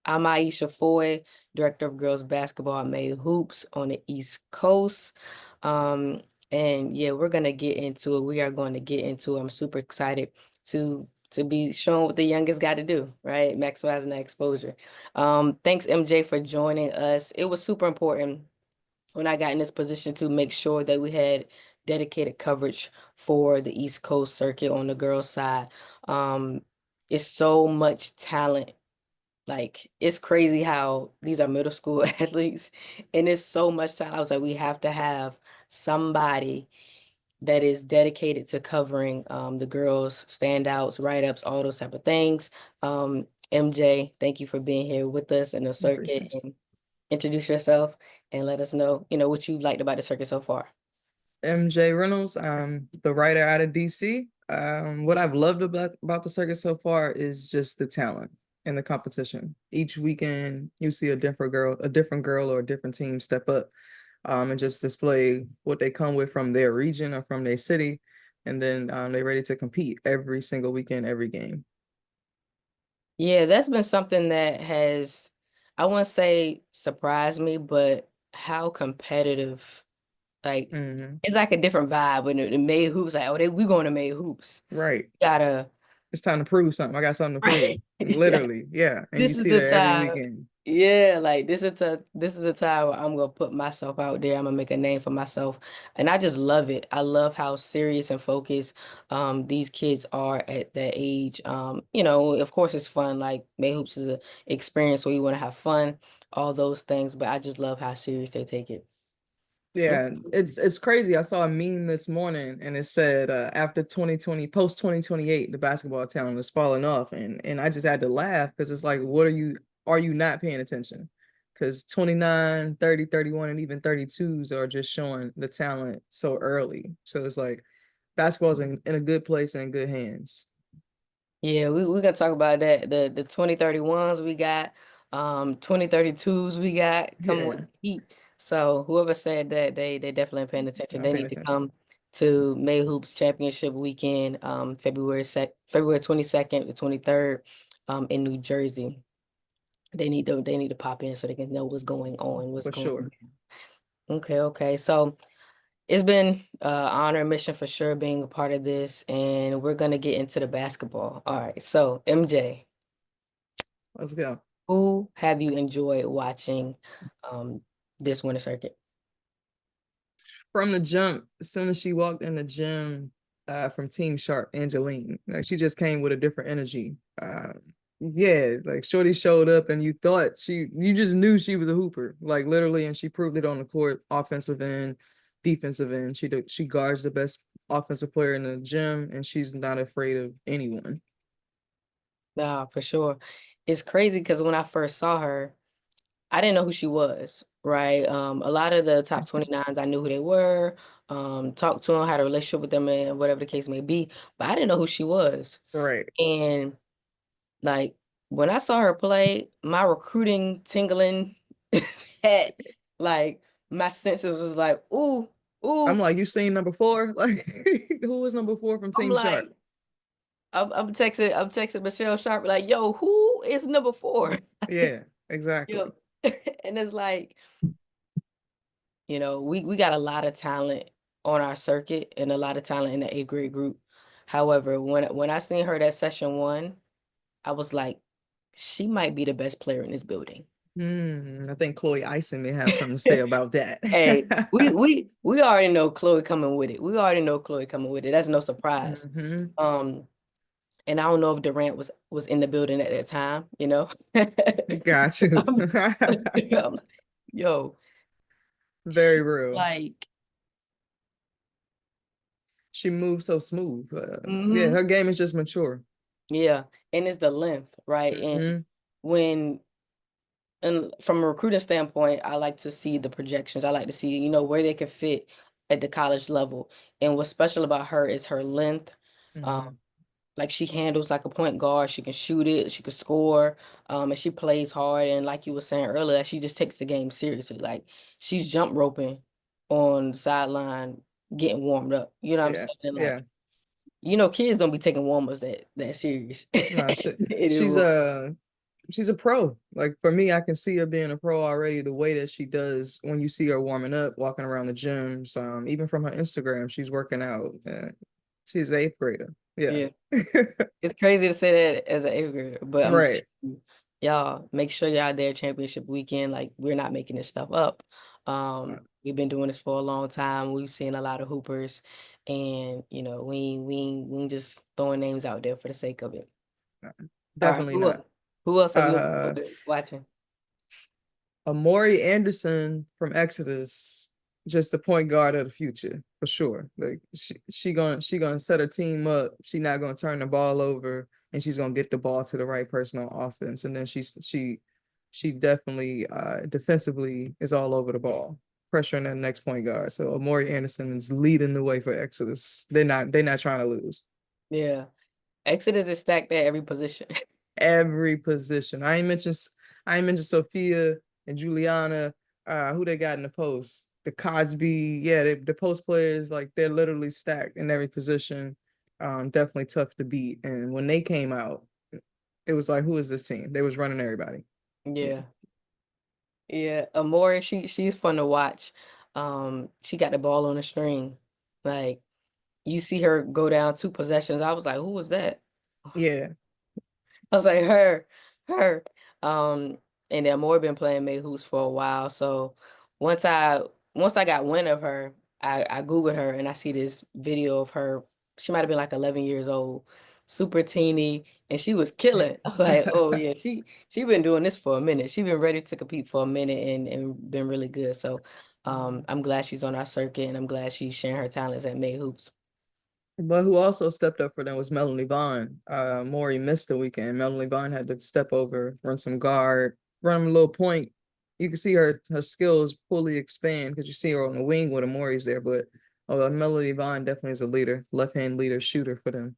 I'm Aisha Foy, Director of Girls Basketball at May Hoops on the East Coast. Um, and yeah, we're gonna get into it. We are going to get into it. I'm super excited to be showing what the youngest got to do, right? Maximizing that exposure. Thanks, MJ, for joining us. It was super important when I got in this position to make sure that we had dedicated coverage for the East Coast circuit on the girls' side. Um, it's so much talent, like, it's crazy how these are middle school athletes, and it's so much time. I was like, we have to have somebody that is dedicated to covering the girls' standouts, write-ups, all those type of things. MJ, thank you for being here with us in the circuit. Appreciate you. And introduce yourself and let us know, what you liked about the circuit so far. MJ Reynolds, I'm the writer out of DC. What I've loved about the circuit so far is just the talent and the competition. Each weekend, you see a different girl or a different team step up, and just display what they come with from their region or from their city, and then they're ready to compete every single weekend, every game. Yeah, that's been something that has, I wouldn't say surprised me, but how competitive. Like, Hmm. it's like a different vibe when the May Hoops, like, oh, we going to May Hoops. Right. Gotta, It's time to prove something. I got something to right. prove. Yeah, Literally, yeah. And you this is see the that every time. weekend. Yeah, like this is the time where I'm gonna put myself out there. I'm gonna make a name for myself. And I just love it. I love how serious and focused these kids are at that age. Of course it's fun. Like, May Hoops is an experience where you want to have fun, all those things, but I just love how serious they take it. Yeah, it's crazy. I saw a meme this morning and it said after 2020, post 2028, the basketball talent is falling off. And I just had to laugh because it's like, are you not paying attention? Because 29, 30, 31, and even 32s are just showing the talent so early. So it's like basketball's in a good place and in good hands. Yeah, we gonna talk about that. The 2031s we got, 2032s we got coming with Yeah, the heat. So whoever said that, they definitely paying attention. not They paying need to attention. come to May Hoops Championship Weekend, February 22nd to 23rd, in New Jersey. They need to pop in so they can know what's going on, what's For going sure. on. Okay, okay. So it's been honor and mission for sure being a part of this, and we're gonna get into the basketball. All right, so MJ. Let's go. Who have you enjoyed watching um, this winter circuit? From the jump, as soon as she walked in the gym from Team Sharp, Angeline, like she just came with a different energy. Yeah, like Shorty showed up and you just knew she was a hooper, like literally, and she proved it on the court, offensive end, defensive end. She guards the best offensive player in the gym, and she's not afraid of anyone. Nah, for sure. It's crazy because when I first saw her, I didn't know who she was, right? A lot of the top 29s, I knew who they were, talked to them, had a relationship with them, and whatever the case may be, but I didn't know who she was. Right. And like, when I saw her play, my recruiting tingling had, like, my senses was like, ooh, I'm ooh. like, you seen number four? Like, who was number four from I'm Team Sharp? like, I'm texting Michelle Sharp like, yo, who is number four? Yeah, Yo, exactly. and it's like, we got a lot of talent on our circuit and a lot of talent in the eighth grade group. However, when I seen her that session one, I was like, she might be the best player in this building. I think 𝘺evelopment may have something to say about that. Hey, we already know Chloe coming with it. We already know Chloe coming with it. That's no surprise. Hmm. Um, and I don't know if Durant was in the building at that time. Got you. I'm, I'm- yo, Very she real. like, She moves so smooth. Yeah, hmm her game is just mature. yeah, and it's the length, right? And Hmm. when and from a recruiting standpoint, I like to see the projections. I like to see, where they can fit at the college level. And what's special about her is her length. Um, Hmm. like, she handles like a point guard. She can shoot it. She can score. And she plays hard. And like you were saying earlier, she just takes the game seriously. Like, she's jump roping on the sideline, getting warmed up. You know what I'm Yeah, saying? And yeah. like, kids don't be taking warm ups that serious. No, It she's is. she's a pro. Like for me, I can see her being a pro already. The way that she does when you see her warming up, walking around the gyms, even from her Instagram, she's working out. She's an eighth grader. Yeah. Yeah. It's crazy to say that as an eighth grader, but I'm telling Right. you, y'all make sure y'all there championship weekend. Like we're not making this stuff up. We've been doing this for a long time. We've seen a lot of hoopers, and you know, we ain't just throwing names out there for the sake of it. All right, Definitely not. who else have you Uh, enjoyed watching? Amori Anderson from Exodus, just the point guard of the future for sure. Like she gonna set her team up. She not gonna turn the ball over, and she's gonna get the ball to the right person on offense. And then she definitely defensively is all over the ball, pressuring that next point guard. So Amori Anderson is leading the way for Exodus. They're not trying to lose. Yeah, Exodus is stacked at every position. Every position. I ain't mentioned Sophia and Juliana, who they got in the post. The Cosby, yeah, the post players, like they're literally stacked in every position. Definitely tough to beat. And when they came out, it was like, who is this team? They was running everybody. Yeah. Yeah, yeah. Amore, she's fun to watch. She got the ball on the string. Like you see her go down two possessions. I was like, who was that? Yeah. I was like, her. Um, and then Amore been playing May Hoops for a while. So once I once I got wind of her, I Googled her and I see this video of her. She might have been like 11 years old, super teeny, and she was killing. I was like, oh yeah, she been doing this for a minute. She been ready to compete for a minute and been really good. So I'm glad she's on our circuit and I'm glad she's sharing her talents at May Hoops. But who also stepped up for them was Melanie Vaughn. Maury missed the weekend. Melanie Vaughn had to step over, run some guard, run a little point. You can see her skills fully expand because you see her on the wing when Maury's there. But Melanie Vaughn definitely is a leader, left hand leader, shooter for them.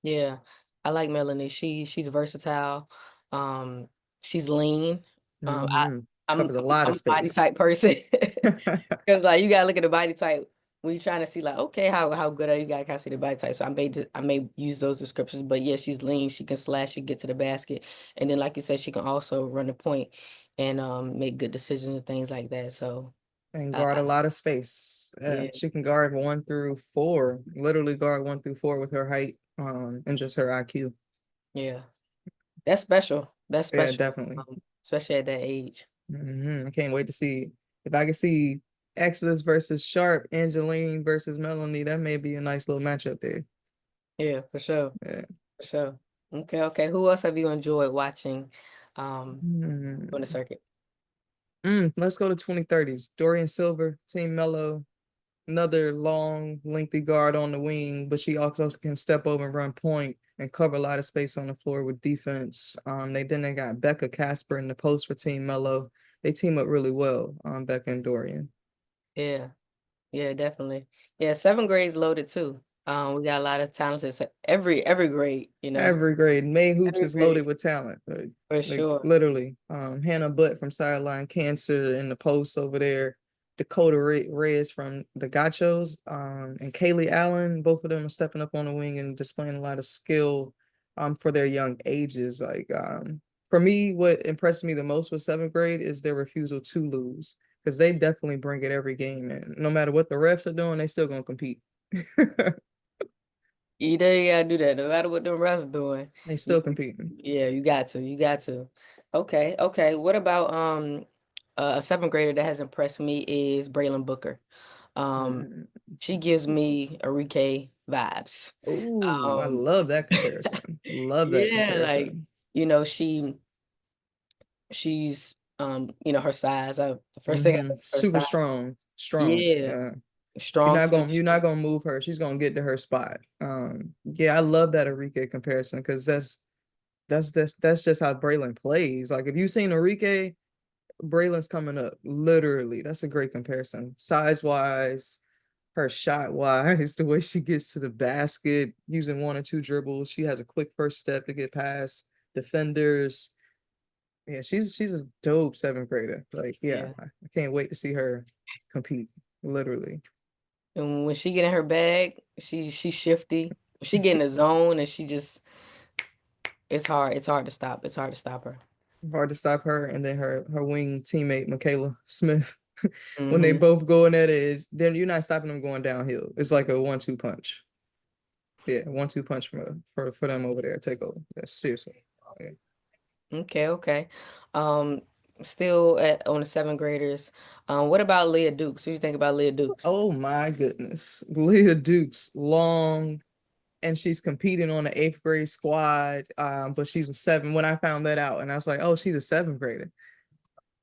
Yeah, I like Melanie. She's versatile. Um, she's lean. I Mm-hmm. I'm Covers a lot I'm of a body space. type person because like you gotta look at the body type when you're trying to see like okay how good are you, gotta kind of see the body type. So I may use those descriptions, but yeah, she's lean. She can slash. She can get to the basket, and then like you said, she can also run the point and make good decisions and things like that. So And guard a I lot of space. Yeah, yeah she can guard 1 through 4, literally guard 1 through 4 with her height, and just her IQ. yeah that's special. That's Yeah, special, definitely. especially at that age. I can't wait to see if I can see Exodus versus Sharp, Angeline versus Melanie. That may be a nice little matchup there. Yeah, for sure. Yeah. For sure. Okay, okay. Who else have you enjoyed watching on the Mm. circuit? Let's go to 2030s. Dorian Silver, Team Mello, another long, lengthy guard on the wing, but she also can step over and run point and cover a lot of space on the floor with defense. They got Becca Casper in the post for Team Mello. They team up really well, Becca and Dorian. Yeah, yeah, definitely. Yeah, seventh grade's loaded too. We got a lot of talented every grade, you know. Every grade. May Hoops Every is loaded grade, with talent. for Like sure. literally. Hannah Butt from Sideline Cancer in the post over there. Dakota Reyes from the Gachos, and Kaylee Allen, both of them are stepping up on the wing and displaying a lot of skill for their young ages. Like for me, what impressed me the most with seventh grade is their refusal to lose. Because they definitely bring it every game, and no matter what the refs are doing, they still gonna compete. You gotta do that, no matter what the refs doing. They You, still competing. yeah, you got to. You got to. Okay, okay. What about a seventh grader that has impressed me is Braylon Booker. Um, she gives me Enrique vibes. Oh, I Um, love that comparison. Love that yeah, like comparison. you know, she's her size. The first thing I think of her Super size. strong, strong. Yeah, Yeah. strong You're finisher. not gonna move her. She's gonna get to her spot. Yeah, I love that Enrique comparison because that's just how Braylon plays. Like if you've seen Enrique, Braylon's coming up. Literally, that's a great comparison. Size wise, her shot wise, the way she gets to the basket using 1 or 2 dribbles. She has a quick first step to get past defenders. Yeah, she's a dope seventh grader. Like, yeah, Yeah, I can't wait to see her compete. Literally. and when she get in her bag, she's shifty. She get in the zone and she just it's hard. It's hard to stop. It's hard to stop her. hard to stop her, and then her wing teammate Michaela Smith. When they Hmm. both go in at it, then you're not stopping them going downhill. It's like a 1-2 punch. Yeah, 1-2 punch for them over there. Take over. Yeah, seriously. Yeah. Okay, okay. Um, Still on the seventh graders. What about Leah Dukes? What do you think about Leah Dukes? Oh my goodness. Leah Duke's long, and she's competing on the eighth grade squad. But she's a seven when I found that out. And I was like, oh, she's a seventh grader.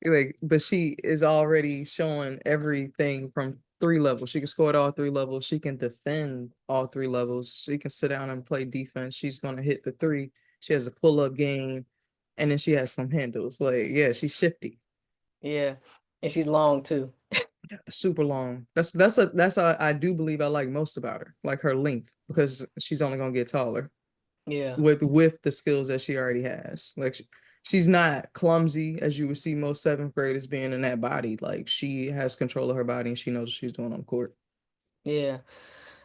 Like, but she is already showing everything from three levels. She can score at all three levels. She can defend all three levels. She can sit down and play defense. She's gonna hit the three. She has a pull-up game, and then she has some handles. Like, yeah, she's shifty. Yeah, and she's long too. Super long. That's I do believe I like most about her, like her length, because she's only gonna get taller Yeah, with the skills that she already has. Like she's not clumsy as you would see most seventh graders being in that body. Like she has control of her body and she knows what she's doing on the court. yeah.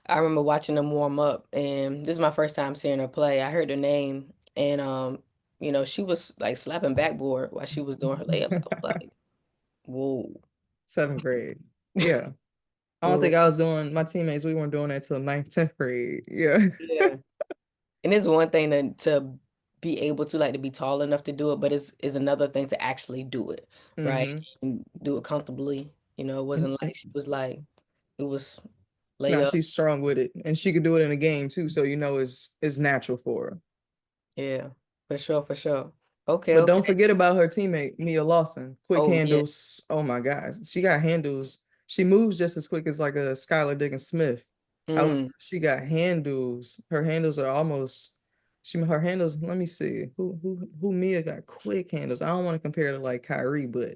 I remember watching them warm up, and this is my first time seeing her play. I heard her name, and she was like slapping backboard while she was doing her layups. I was like, whoa, Seventh grade. Yeah. I don't whoa, think I was doing my teammates, we weren't doing that till ninth, 10th grade. Yeah. yeah. And it's one thing to be able to like to be tall enough to do it, but it's is another thing to actually do it, right? Mm-hmm. And do it comfortably. It wasn't like she was like it was Now layup. she's strong with it. And she could do it in a game too. So you know it's natural for her. Yeah, for sure, for sure. Okay, But don't okay. forget about her teammate, Mia Lawson. Quick Oh yeah. handles. Oh my God. She got handles. She moves just as quick as like a Skylar Diggins Smith. However, Mm. she got handles. Her handles are almost her handles, let me see. Who Mia got quick handles. I don't want to compare to like Kyrie, but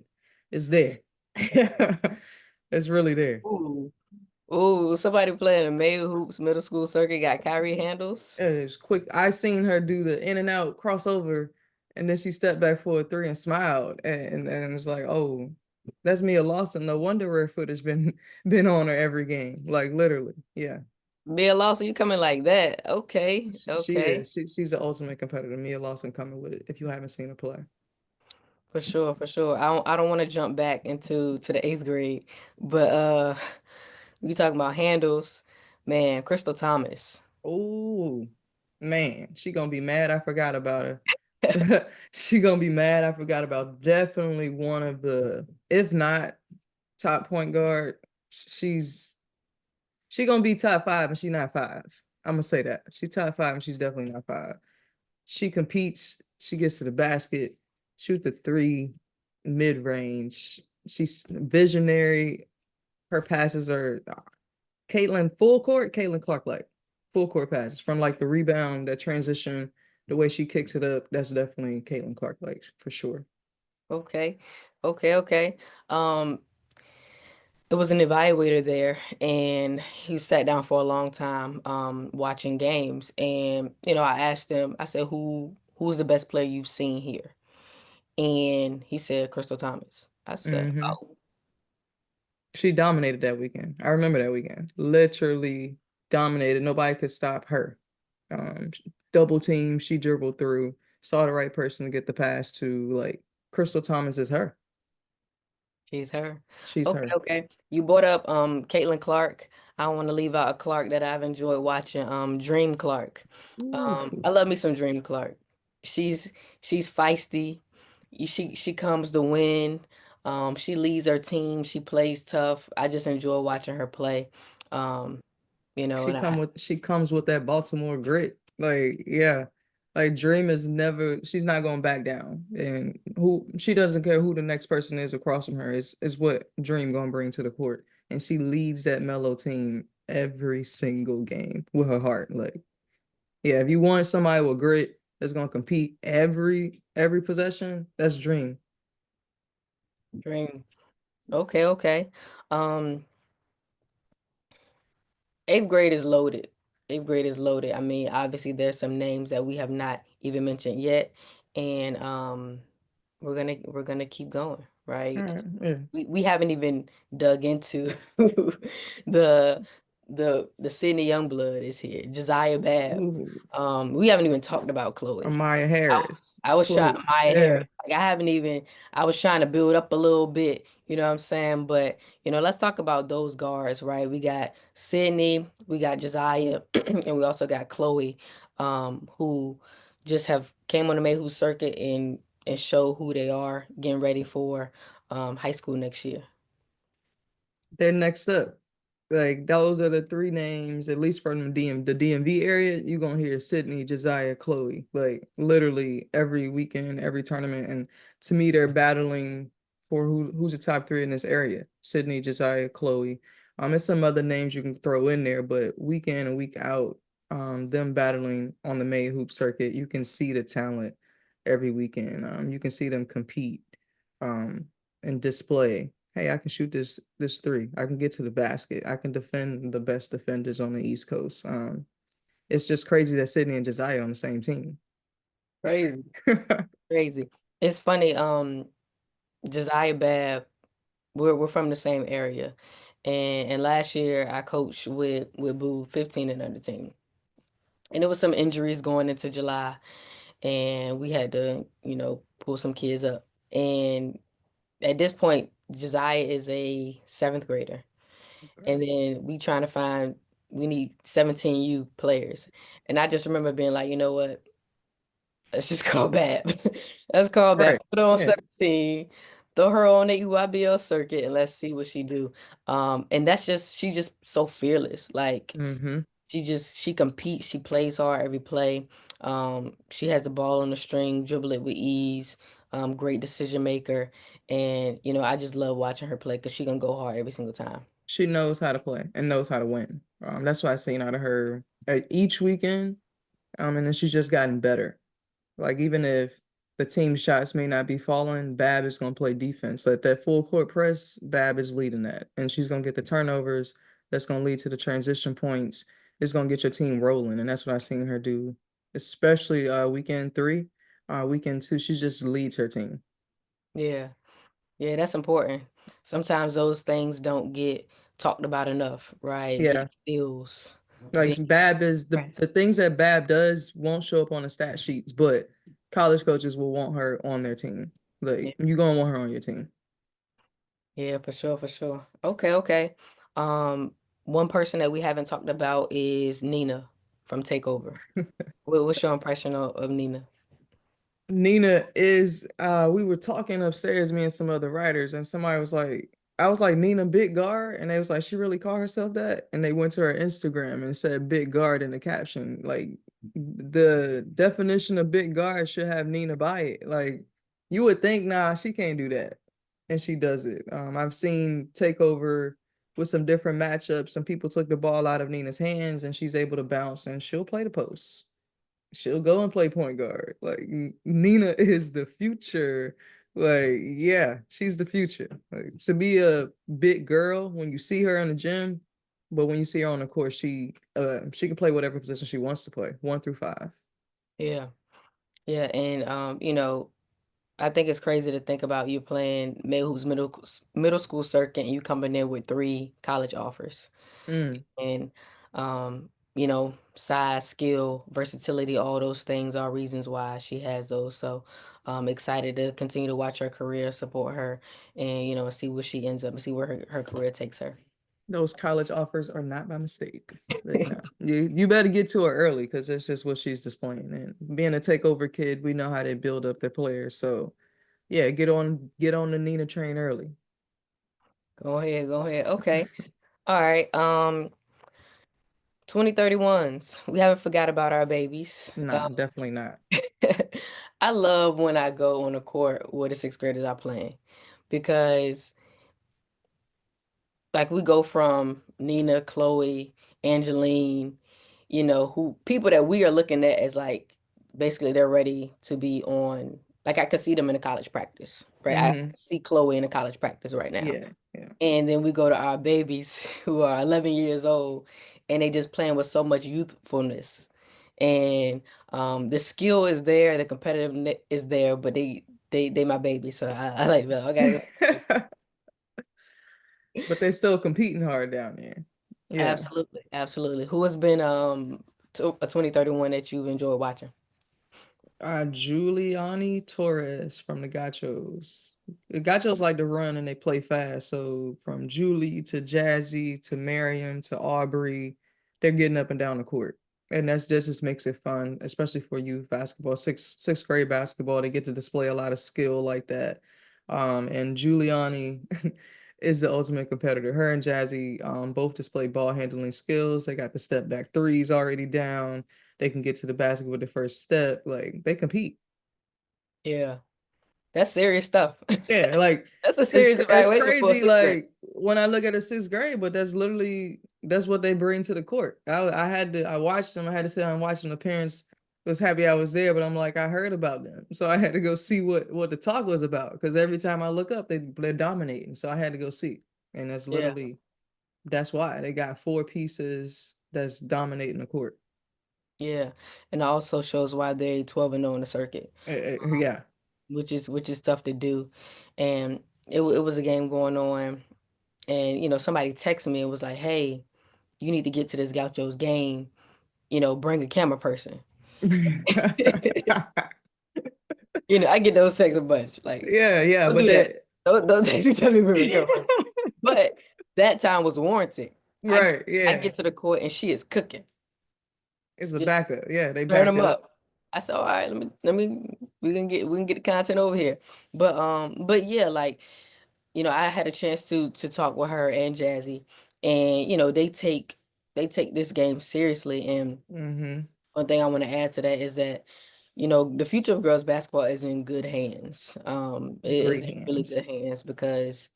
it's there. It's really there. Ooh. Ooh, somebody playing a May Hoops middle school circuit got Kyrie handles. It's quick. I seen her do the in and out crossover, and then she stepped back for a three and smiled, and it's like, oh, that's Mia Lawson. No wonder her footage been on her every game, like literally. Yeah, Bill Lawson, you coming like that? Okay, she okay. is. She's the ultimate competitor. Mia Lawson coming with it. If you haven't seen her play, For sure, for sure. I don't want to jump back to the eighth grade, but we talking about handles, man. Crystal Thomas. oh man, she gonna be mad. I forgot about her. She gonna be mad. I forgot about definitely one of the, if not top point guard. She's She gonna be top five and she's not five. I'm gonna say that. She's top five and she's definitely not five. She competes, she gets to the basket, shoot the three, mid range. She's visionary. Her passes are Caitlin full court, Caitlin Clark like full court passes from like the rebound, that transition, the way she kicks it up. That's definitely Caitlin Clark like for sure. Okay, okay, okay. Um, it was an evaluator there, and he sat down for a long time, watching games. And I asked him, I said, who's the best player you've seen here? And he said, Crystal Thomas. I said, Hmm. oh, She dominated that weekend. I remember that weekend. Literally dominated. Nobody could stop her. Um, Double team, she dribbled through, saw the right person to get the pass to. Like Crystal Thomas is her. she's her. She's Okay, her. okay. You brought up Caitlin Clark. I don't want to leave out a Clark that I've enjoyed watching. Dream Clark. Ooh. I love me some Dream Clark. She's she's feisty. She comes to win. She leads her team. She plays tough. I just enjoy watching her play. Um, and She comes with that Baltimore grit. Like, yeah. Like Dream is never, she's not going back down. And who she doesn't care who the next person is across from her is what Dream gonna bring to the court. And she leads that mellow team every single game with her heart. Like, yeah, if you want somebody with grit that's gonna compete every possession, that's Dream. Dream. Okay, okay. Um, Eighth grade is loaded. Eighth grade is loaded. I mean, obviously there's some names that we have not even mentioned yet, and we're gonna keep going, All right? right, yeah. We haven't even dug into the the Sydney Youngblood is here, Josiah Babb. Ooh, We haven't even talked about Chloe. Amaya I, Harris. I was trying Chloe. Maya Yeah. Harris. Like I haven't even. I was trying to build up a little bit. You know what I'm saying? But let's talk about those guards, right? We got Sydney, we got Josiah, and we also got Chloe, who just have came on the Mayhew circuit and show who they are, getting ready for high school next year. They're next up. Like those are the three names, at least from the DMV area. You're gonna hear Sydney, Josiah, Chloe, like literally every weekend, every tournament. And to me, they're battling for who's the top three in this area. Sydney, Josiah, Chloe. There's some other names you can throw in there, but week in and week out, them battling on the May hoop circuit, you can see the talent every weekend. You can see them compete, um, and display. Hey, I can shoot this three. I can get to the basket. I can defend the best defenders on the East Coast. It's just crazy that Sydney and Josiah on the same team. Crazy, crazy. It's funny. Josiah Babb, we're from the same area, and last year I coached with Boo 15 and under team, and there was some injuries going into July, and we had to pull some kids up, and at this point Josiah is a seventh grader, and then we need 17U players, and I just remember being like, you know what? Let's just call Bab. Let's call Bab. Right. Put her on Yeah. 17. Throw her on the EYBL circuit and let's see what she do. And she just so fearless. Like Mm-hmm. she competes, she plays hard every play. She has the ball on the string, dribble it with ease. Great decision maker. And I just love watching her play because she gonna go hard every single time. She knows how to play and knows how to win. That's what I've seen out of her at each weekend. And then she's just gotten better. Like even if the team shots may not be falling, Bab is going to play defense. Like that full court press, Bab is leading that, and she's going to get the turnovers. That's going to lead to the transition points. It's going to get your team rolling, and that's what I've seen her do, especially weekend three, weekend two. She just leads her team. Yeah. Yeah, that's important. Sometimes those things don't get talked about enough, right? Getting Yeah, skills, like being Bab is right. the things that Bab does won't show up on the stat sheets, but college coaches will want her on their team. Yeah, Like you gonna want her on your team. yeah, for sure, for sure. Okay, okay. Um, One person that we haven't talked about is Nina from Takeover. What's your impression of Nina? Nina is we were talking upstairs, me and some other writers, and somebody was like, I was like, Nina Big Guard, and they was like, she really called herself that? And they went to her Instagram and said Big Guard in the caption. Like the definition of Big Guard should have Nina by it. Like you would think, nah, she can't do that. And she does it. I've seen Takeover with some different matchups. Some people took the ball out of Nina's hands and she's able to bounce and she'll play the post. She'll go and play point guard. Like Nina is the future. Like, yeah, she's the future. Like to be a big girl when you see her in the gym, but when you see her on the court, she can play whatever position she wants to play, 1 through 5. Yeah, yeah, and I think it's crazy to think about you playing middle school circuit and you coming in with three college offers. Mm. And size, skill, versatility, all those things are reasons why she has those. So I'm excited to continue to watch her career, support her, and see where she ends up and see where her career takes her. Those college offers are not by mistake. Like, no, you better get to her early because that's just what she's displaying. And being a takeover kid, we know how they build up their players. So yeah, get on the Nina train early. Go ahead, go ahead. Okay. All right. 2031s. We haven't forgot about our babies. Nah, definitely not. I love when I go on the court where the sixth graders are playing because like we go from Nina, Chloe, Angeline, who people that we are looking at as like basically they're ready to be on. Like I could see them in a college practice, right? I Hmm. see Chloe in a college practice right now. Yeah, yeah. And then we go to our babies who are 11 years old and they just playing with so much youthfulness. And the skill is there, the competitiveness is there, but they my baby, so I like that. I gotta go. But they're still competing hard down there. Yeah. Absolutely, absolutely. Who has been a 2031 that you've enjoyed watching? Giuliani Torres from the Gachos. The Gachos like to run and they play fast. So from Julie to Jazzy to Mariam to Aubrey, they're getting up and down the court. And that just makes it fun, especially for youth basketball, sixth grade basketball. They get to display a lot of skill like that. And Giuliani is the ultimate competitor. Her and Jazzy both display ball handling skills. They got the step back threes already down. They can get to the basket with the first step. Like they compete. Yeah, that's serious stuff. Yeah, like That's a it's serious it's evaluation for a crazy. sixth grade. Like when I look at a sixth grade, but that's what they bring to the court. I watched them. I had to sit down and watch them. The parents was happy I was there, but I'm like I heard about them, so I had to go see what the talk was about. Because every time I look up, they're dominating. So I had to go see, and Yeah, that's why they got four pieces that's dominating the court. yeah, and it also shows why they 12-0 in the circuit, Yeah. which is tough to do. And it was a game going on, and somebody texted me and was like, "Hey, you need to get to this Gauchos game. Bring a camera person." I get those texts a bunch. Like, Yeah, don't but do that. that Don't text me tell me bring a camera person. But that time was warranted. I right, I yeah. get to the court and she is cooking. It's a backup. Yeah, they Turn back them it up. up. I said, all right, let me we can get the content over here. But yeah, like, I had a chance to talk with her and Jazzy, and they take this game seriously. And Mm-hmm. one thing I want to add to that is that, the future of girls basketball is in good hands. It is Great in really good hands. hands because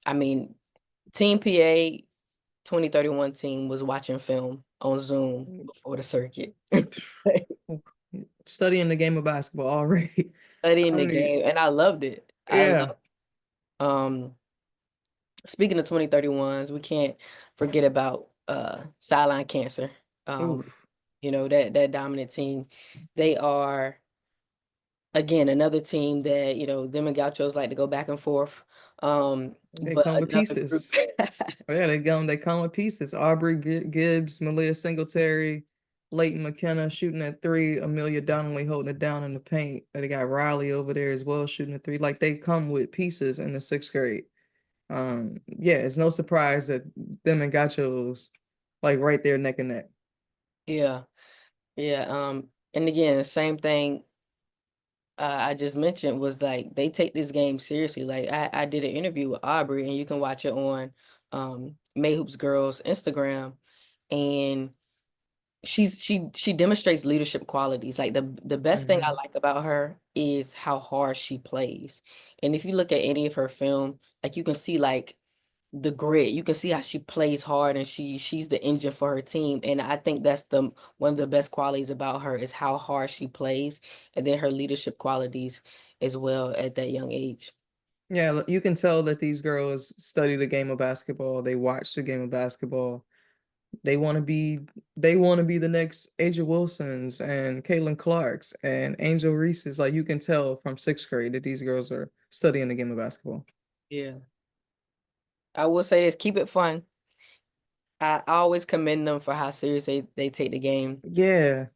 I mean, Team PA 2031 team was watching film on Zoom before the circuit. Studying the game of basketball already. I Studying the don't need, game, and I loved it. I love. yeah. Um, Speaking of 2031s, we can't forget about sideline cancer. Um, Oof. that dominant team. They are again another team that them and Gauchos like to go back and forth. They But come with another group. pieces. Oh, yeah, they come with pieces. Aubrey Gibbs, Malia Singletary, Leighton McKenna shooting at three, Amelia Donnelly holding it down in the paint. And they got Riley over there as well shooting at three. Like they come with pieces in the sixth grade. Yeah, it's no surprise that them and Gachos like right there neck and neck. Yeah, yeah. And again, the same thing I just mentioned was like they take this game seriously. Like I did an interview with Aubrey, and you can watch it on May Hoops Girls Instagram, and she demonstrates leadership qualities. Like the best thing I Hmm. like about her is how hard she plays. And if you look at any of her film, like you can see like the grit. You can see how she plays hard and she's the engine for her team. And I think that's the one of the best qualities about her is how hard she plays and then her leadership qualities as well at that young age. Yeah, you can tell that these girls study the game of basketball. They watch the game of basketball. They want to be they want to be the next Aja Wilsons and Caitlin Clarks and Angel Reese's. Like you can tell from sixth grade that these girls are studying the game of basketball. Yeah. I will say this, keep it fun. I always commend them for how serious they take the game. Yeah.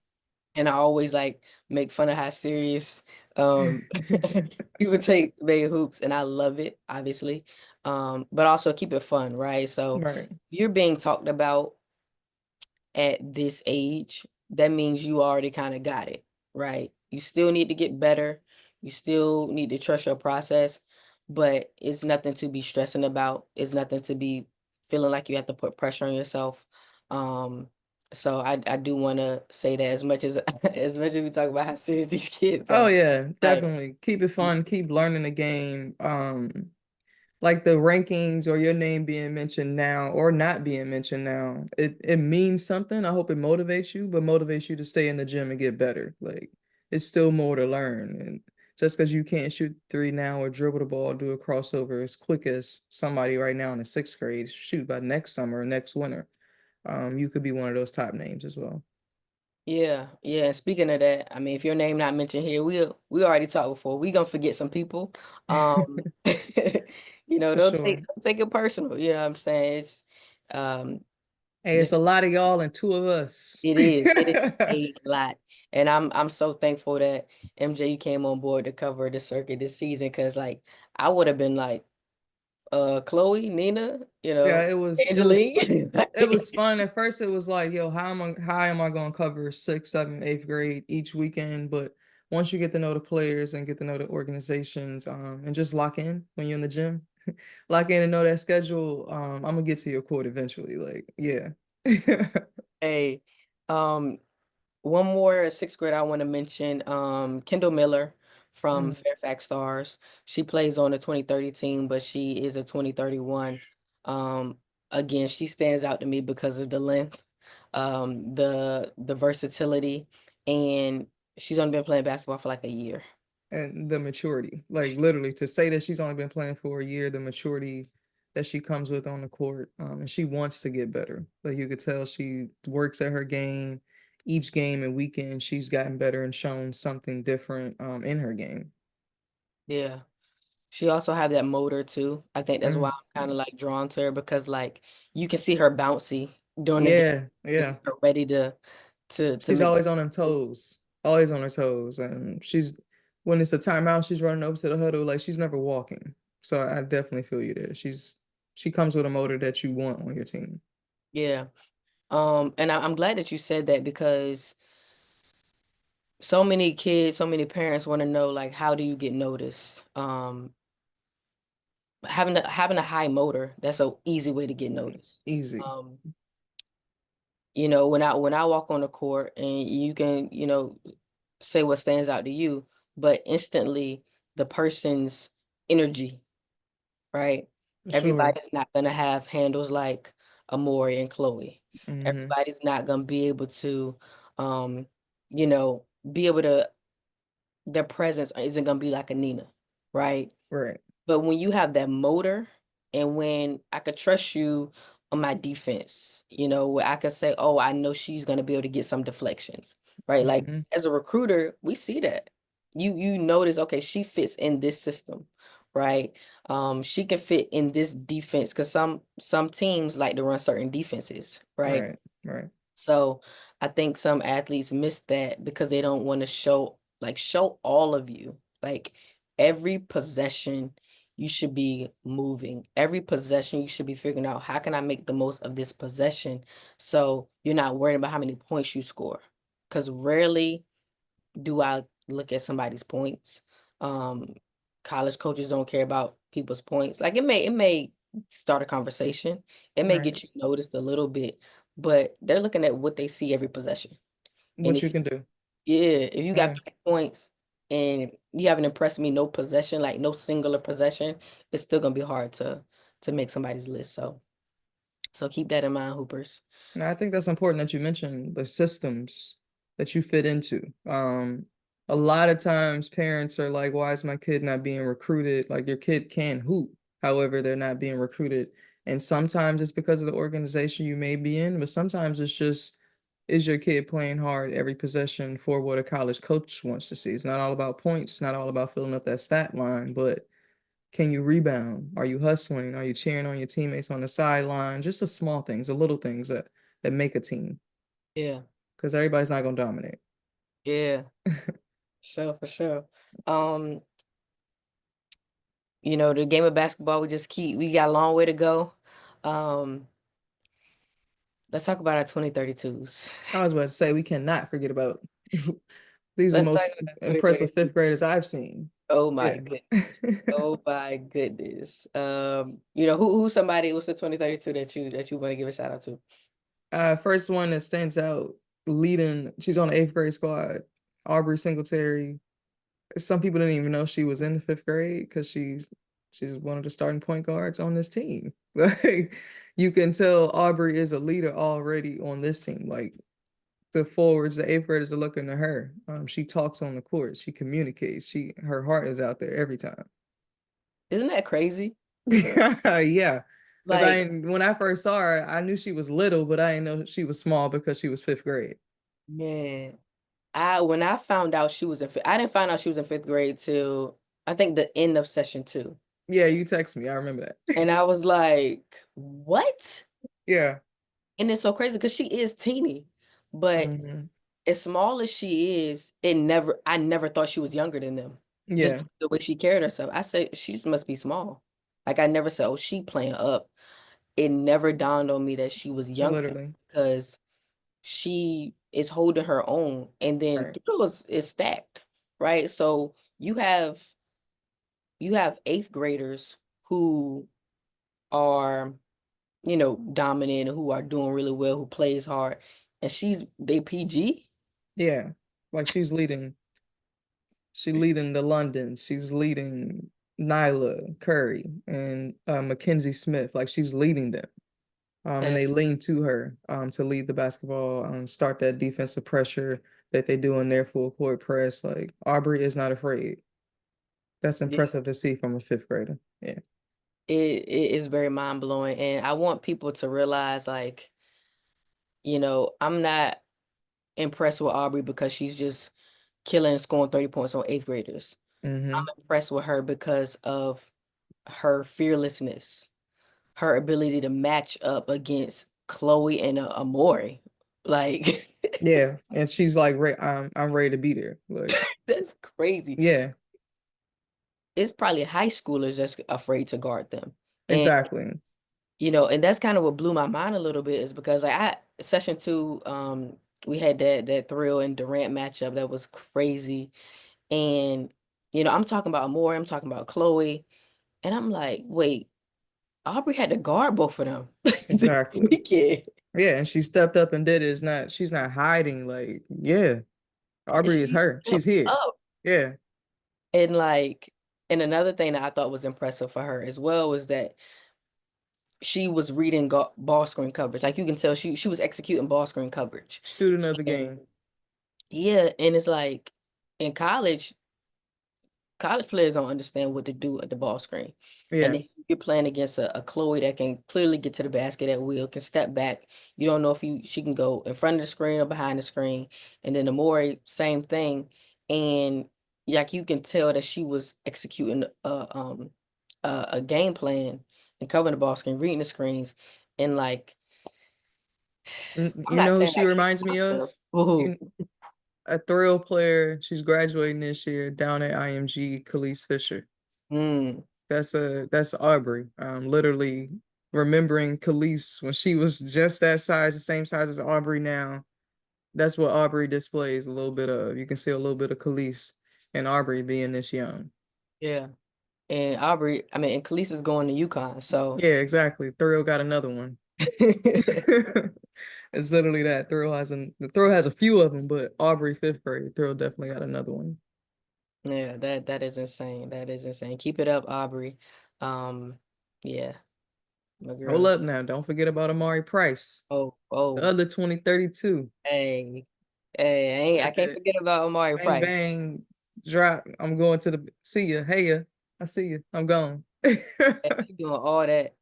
And I always like make fun of how serious people take Bay hoops, and I love it, obviously. But also keep it fun, right? So Right. you're being talked about at this age, that means you already kind of got it, right? You still need to get better. You still need to trust your process, but it's nothing to be stressing about. It's nothing to be feeling like you have to put pressure on yourself. So I do want to say that as much as as much as we talk about how serious these kids Oh are, yeah, like definitely. Keep it fun, keep learning the game. Like the rankings or your name being mentioned now or not being mentioned now, it means something. I hope it motivates you, but motivates you to stay in the gym and get better. Like it's still more to learn. And just because you can't shoot three now or dribble the ball, do a crossover as quick as somebody right now in the sixth grade, shoot by next summer or next winter. You could be one of those top names as well. yeah, yeah. And speaking of that, I mean, if your name not mentioned here, we already talked before. We gonna forget some people. Um, For don't take sure. don't take it personal. You know what I'm saying? It's um Hey, it's a lot of y'all and two of us. It is a lot. And I'm so thankful that MJ you came on board to cover the circuit this season because like I would have been like Chloe, Nina, Yeah, Angeline. it was fun. At first it was like, yo, how am I gonna cover sixth, seventh, eighth grade each weekend? But once you get to know the players and get to know the organizations, and just lock in when you're in the gym, lock in and know that schedule, I'm gonna get to your court eventually. Like, yeah. Hey, um, one more sixth grade I want to mention, Kendall Miller from Mm. Fairfax Stars. She plays on the 2030 team, but she is a 2031. Um, Again, she stands out to me because of the length, the versatility, and she's only been playing basketball for like a year. And the maturity, like literally to say that she's only been playing for a year, the maturity that she comes with on the court, and she wants to get better. Like you could tell she works at her game. Each game and weekend she's gotten better and shown something different in her game. Yeah. She also have that motor too. I think that's why Mm. I'm kind of like drawn to her because like you can see her bouncy during the game. Yeah, You can yeah, see her ready to she's make. always on her toes, always on her toes, and she's when it's a timeout she's running over to the huddle like she's never walking. So I definitely feel you there. She comes with a motor that you want on your team. Yeah. And I'm glad that you said that because so many kids, so many parents want to know like how do you get noticed? Having a high motor, that's a easy way to get noticed. Easy. Um, when I walk on the court and you can, say what stands out to you, but instantly the person's energy, right? For sure. Everybody's not gonna have handles like Amori and Chloe. Hmm. Everybody's not gonna be able to, um, be able to. Their presence isn't gonna be like a Nina, right? Right. But when you have that motor and when I could trust you on my defense, where I could say, oh, I know she's gonna be able to get some deflections, right? Like Hmm. as a recruiter, we see that. You notice, okay, she fits in this system, right? She can fit in this defense because some teams like to run certain defenses, right? Right. Right. So I think some athletes miss that because they don't want to show all of you. Like every possession you should be moving. Every possession you should be figuring out how can I make the most of this possession so you're not worried about how many points you score. Because rarely do I look at somebody's points. Um, College coaches don't care about people's points. Like it may start a conversation. It may Right. get you noticed a little bit, but they're looking at what they see every possession. And What you can do. if you got Yeah. 3 points and you haven't impressed me, no possession, like no singular possession, it's still gonna be hard to make somebody's list. So keep that in mind, Hoopers. And I think that's important that you mentioned the systems that you fit into. A lot of times parents are like, why is my kid not being recruited? Like your kid can hoop. However, they're not being recruited. And sometimes it's because of the organization you may be in, but sometimes it's just is your kid playing hard every possession for what a college coach wants to see. It's not all about points, not all about filling up that stat line, but can you rebound? Are you hustling? Are you cheering on your teammates on the sideline? Just the small things, the little things that make a team. Yeah, Because everybody's not gonna dominate. yeah, sure, for sure. Um, the game of basketball, we got a long way to go. Um, let's talk about our 2032s. I was about to say we cannot forget about these are the Let's talk most about our impressive 2032. fifth graders I've seen. Oh my Yeah. goodness. Oh my goodness. Who's somebody, what's the 2032 that you want to give a shout out to? First one that stands out, leading, she's on the eighth grade squad, Aubrey Singletary. Some people didn't even know she was in the fifth grade because she's one of the starting point guards on this team. Like you can tell Aubrey is a leader already on this team. Like the forwards, the eighth graders are looking to her. She talks on the court. She communicates. Her heart is out there every time. Isn't that crazy? Yeah, because Like, when I first saw her, I knew she was little, but I didn't know she was small because she was fifth grade. man, when I found out she was I didn't find out she was in fifth grade till I think the end of session 2. Yeah, you text me. I remember that. And I was like, what? Yeah, And it's so crazy because she is teeny, but Hmm. as small as she is, I never thought she was younger than them. Just Yeah, the way she carried herself. I said she just must be small. Like I never said, oh, she playing up. It never dawned on me that she was younger literally. because she is holding her own. And then Right. Thrill is stacked, right? So you have eighth graders who are, dominant, who are doing really well, who plays hard, and they PG. Yeah. Like she leading the London. She's leading Nyla Curry and Mackenzie Smith. Like she's leading them. And they That's lean to her to lead the basketball, start that defensive pressure that they do in their full court press. Like Aubrey is not afraid. That's Yeah, impressive to see from a fifth grader. Yeah. it is very mind blowing, and I want people to realize, like, I'm not impressed with Aubrey because she's just killing and scoring 30 points on eighth graders. I'm Hmm. impressed with her because of her fearlessness, her ability to match up against Chloe and Amori. Like, Yeah. And she's like, I'm ready to beat her. Like, that's crazy. yeah, It's probably high schoolers that's afraid to guard them. And exactly. and that's kind of what blew my mind a little bit is because like session two, we had that Thrill and Durant matchup that was crazy. And I'm talking about Amore, I'm talking about Chloe, and I'm like, wait, Aubrey had to guard both of them this Exactly. weekend. Yeah. And she stepped up and did it. She's not hiding. Like, yeah, Aubrey is She her. She's stepped here. up. Yeah. And like, and another thing that I thought was impressive for her as well was that she was reading ball screen coverage. Like you can tell she was executing ball screen coverage. Student of the And game. yeah, and it's like in college players don't understand what to do at the ball screen. And Yeah. then you're playing against a Chloe that can clearly get to the basket at will, can step back. You don't know if she can go in front of the screen or behind the screen. And then Amori, same thing. And like you can tell that she was executing a game plan and covering the ball screen, reading the screens. And like I'm You not know who saying she like it's reminds me of? woohoo. You, a thrill player. She's graduating this year down at IMG, Khalees Fisher. Mm, That's Aubrey. Literally remembering Khalees when she was just that size, the same size as Aubrey now. That's what Aubrey displays a little bit of. You can see a little bit of Khalees and Aubrey being this young. yeah. And Aubrey, I mean, and Khalees is going to UConn, so Yeah, exactly. Thrill got another one. It's literally that. The Thrill has a few of them, but Aubrey fifth grade, Thrill definitely got another one. Yeah, that is insane. That is insane. Keep it up, Aubrey. Um, yeah, my Hold girl. up now. Don't forget about Amari Price, Oh, the oh, other 2032. hey, hey, I Got can't that forget about Amari bang Price. bang drop. I'm going to the see ya. Hey ya. I see you. I'm gone. Yeah, she doing all that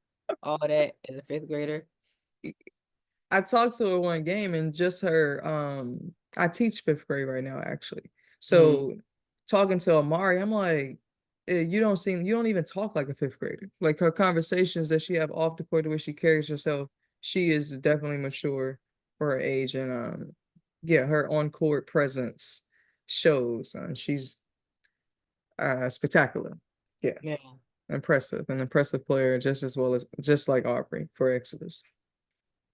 as a fifth grader. I talked to her one game and just her I teach fifth grade right now actually. Mm, So talking to Amari, I'm like, you don't even talk like a fifth grader. Like her conversations that she have off the court, the way she carries herself, she is definitely mature for her age and yeah, her on court presence shows. She's spectacular. Yeah, yeah, impressive, an impressive player just as well as just like Aubrey for Exodus.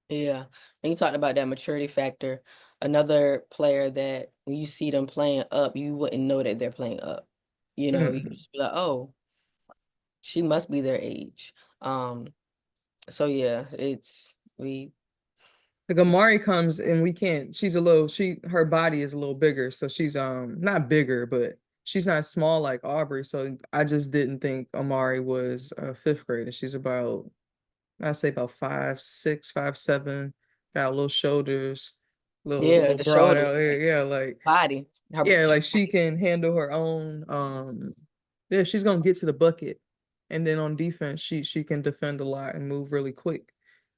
yeah. And you talked about that maturity factor. Another player that when you see them playing up, you wouldn't know that they're playing up. You Mhm. just be like, oh, she must be their age. So yeah, it's we Like Amari comes and we can't, she's a little, her body is a little bigger. So she's not bigger, but she's not small like Aubrey. So I just didn't think Amari was a fifth grader. She's about, I'd say about 5'6", 5'7", got little shoulders, yeah, little the broad shoulders, out there. like Yeah, like body. Her yeah, she, like she can handle her own. Yeah, she's gonna get to the bucket, and then on defense, she can defend a lot and move really quick.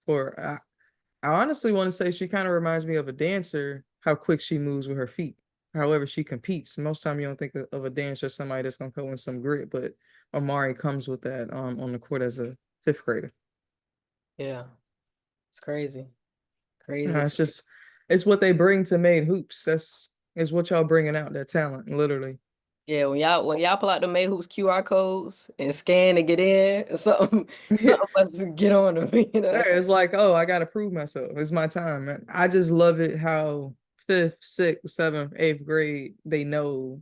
For I honestly want to say she kind of reminds me of a dancer, how quick she moves with her feet. However, she competes. Most time you don't think of a dancer as somebody that's gonna come with some grit, but Amari comes with that on the court as a fifth grader. yeah, it's crazy. Crazy. It's what they bring to made hoops. Is what y'all bringing out, that talent, literally. Yeah, when y'all pull out the Mayhoops QR codes and scan to get in, something must get on them. You know what I'm Yeah, saying? it's like, oh, I gotta prove myself. It's my time, man. I just love it how fifth, sixth, seventh, eighth grade, they know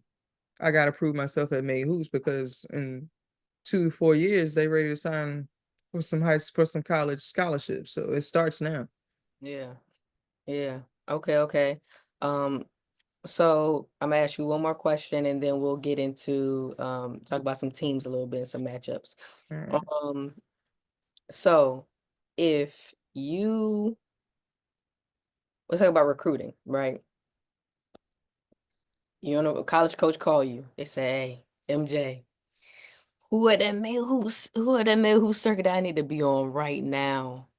I gotta prove myself at May Hoops because in 2 to 4 years they ready to sign for some college scholarships. So it starts now. Yeah, yeah. Okay, okay. Um, so I'm gonna ask you one more question and then we'll get into talk about some teams a little bit, some matchups. All right. Um, so if you let's talk about recruiting, right? You know, a college coach call you. They say, "Hey, MJ, who are that man who circuit I need to be on right now?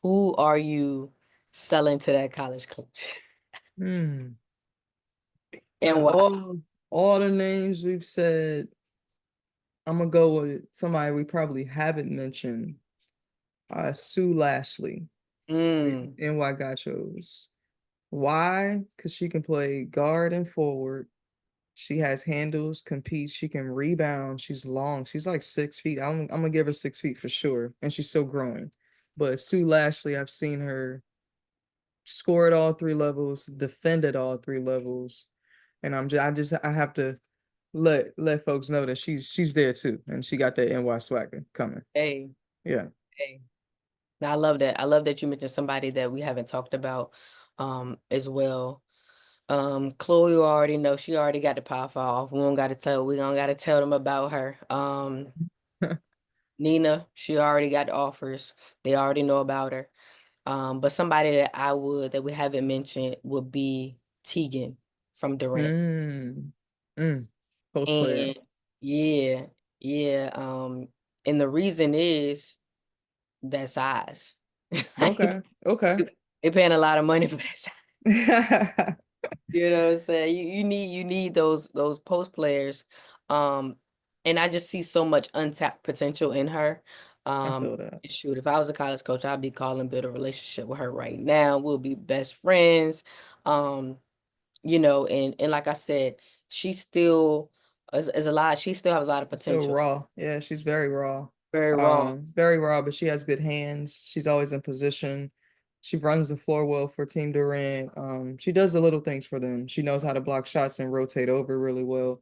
Who are you selling to that college coach?" Hmm. Out And of why? all the names we've said, I'm gonna go with somebody we probably haven't mentioned. Sue Lashley, Mm, NY Gachos. Why? Because she can play guard and forward. She has handles, competes, she can rebound. She's long. She's like 6 feet. I'm gonna give her 6 feet for sure. And she's still growing. But Sue Lashley, I've seen her score at all three levels, defend at all three levels. And I have to let folks know that she's there too. And she got that NY swagger coming. hey, Yeah. hey. Now I love that. I love that you mentioned somebody that we haven't talked about as well. Chloe you already know she already got the power off. We don't gotta tell them about her. Nina, she already got the offers. They already know about her. But somebody that we haven't mentioned would be Tegan from Durant. Mm. Mm. Post player. And yeah, yeah. And the reason is that size. Okay. Okay. They paying a lot of money for that size. You know what I'm saying? You need those post players. Um, and I just see so much untapped potential in her. I feel that. Shoot, if I was a college coach, I'd be calling build a relationship with her right now. We'll be best friends. Um, and like I said, she still is a lot. She still has a lot of Still potential. raw. Yeah, she's very raw. Very raw. Very raw, but she has good hands. She's always in position. She runs the floor well for Team Durant. She does the little things for them. She knows how to block shots and rotate over really well.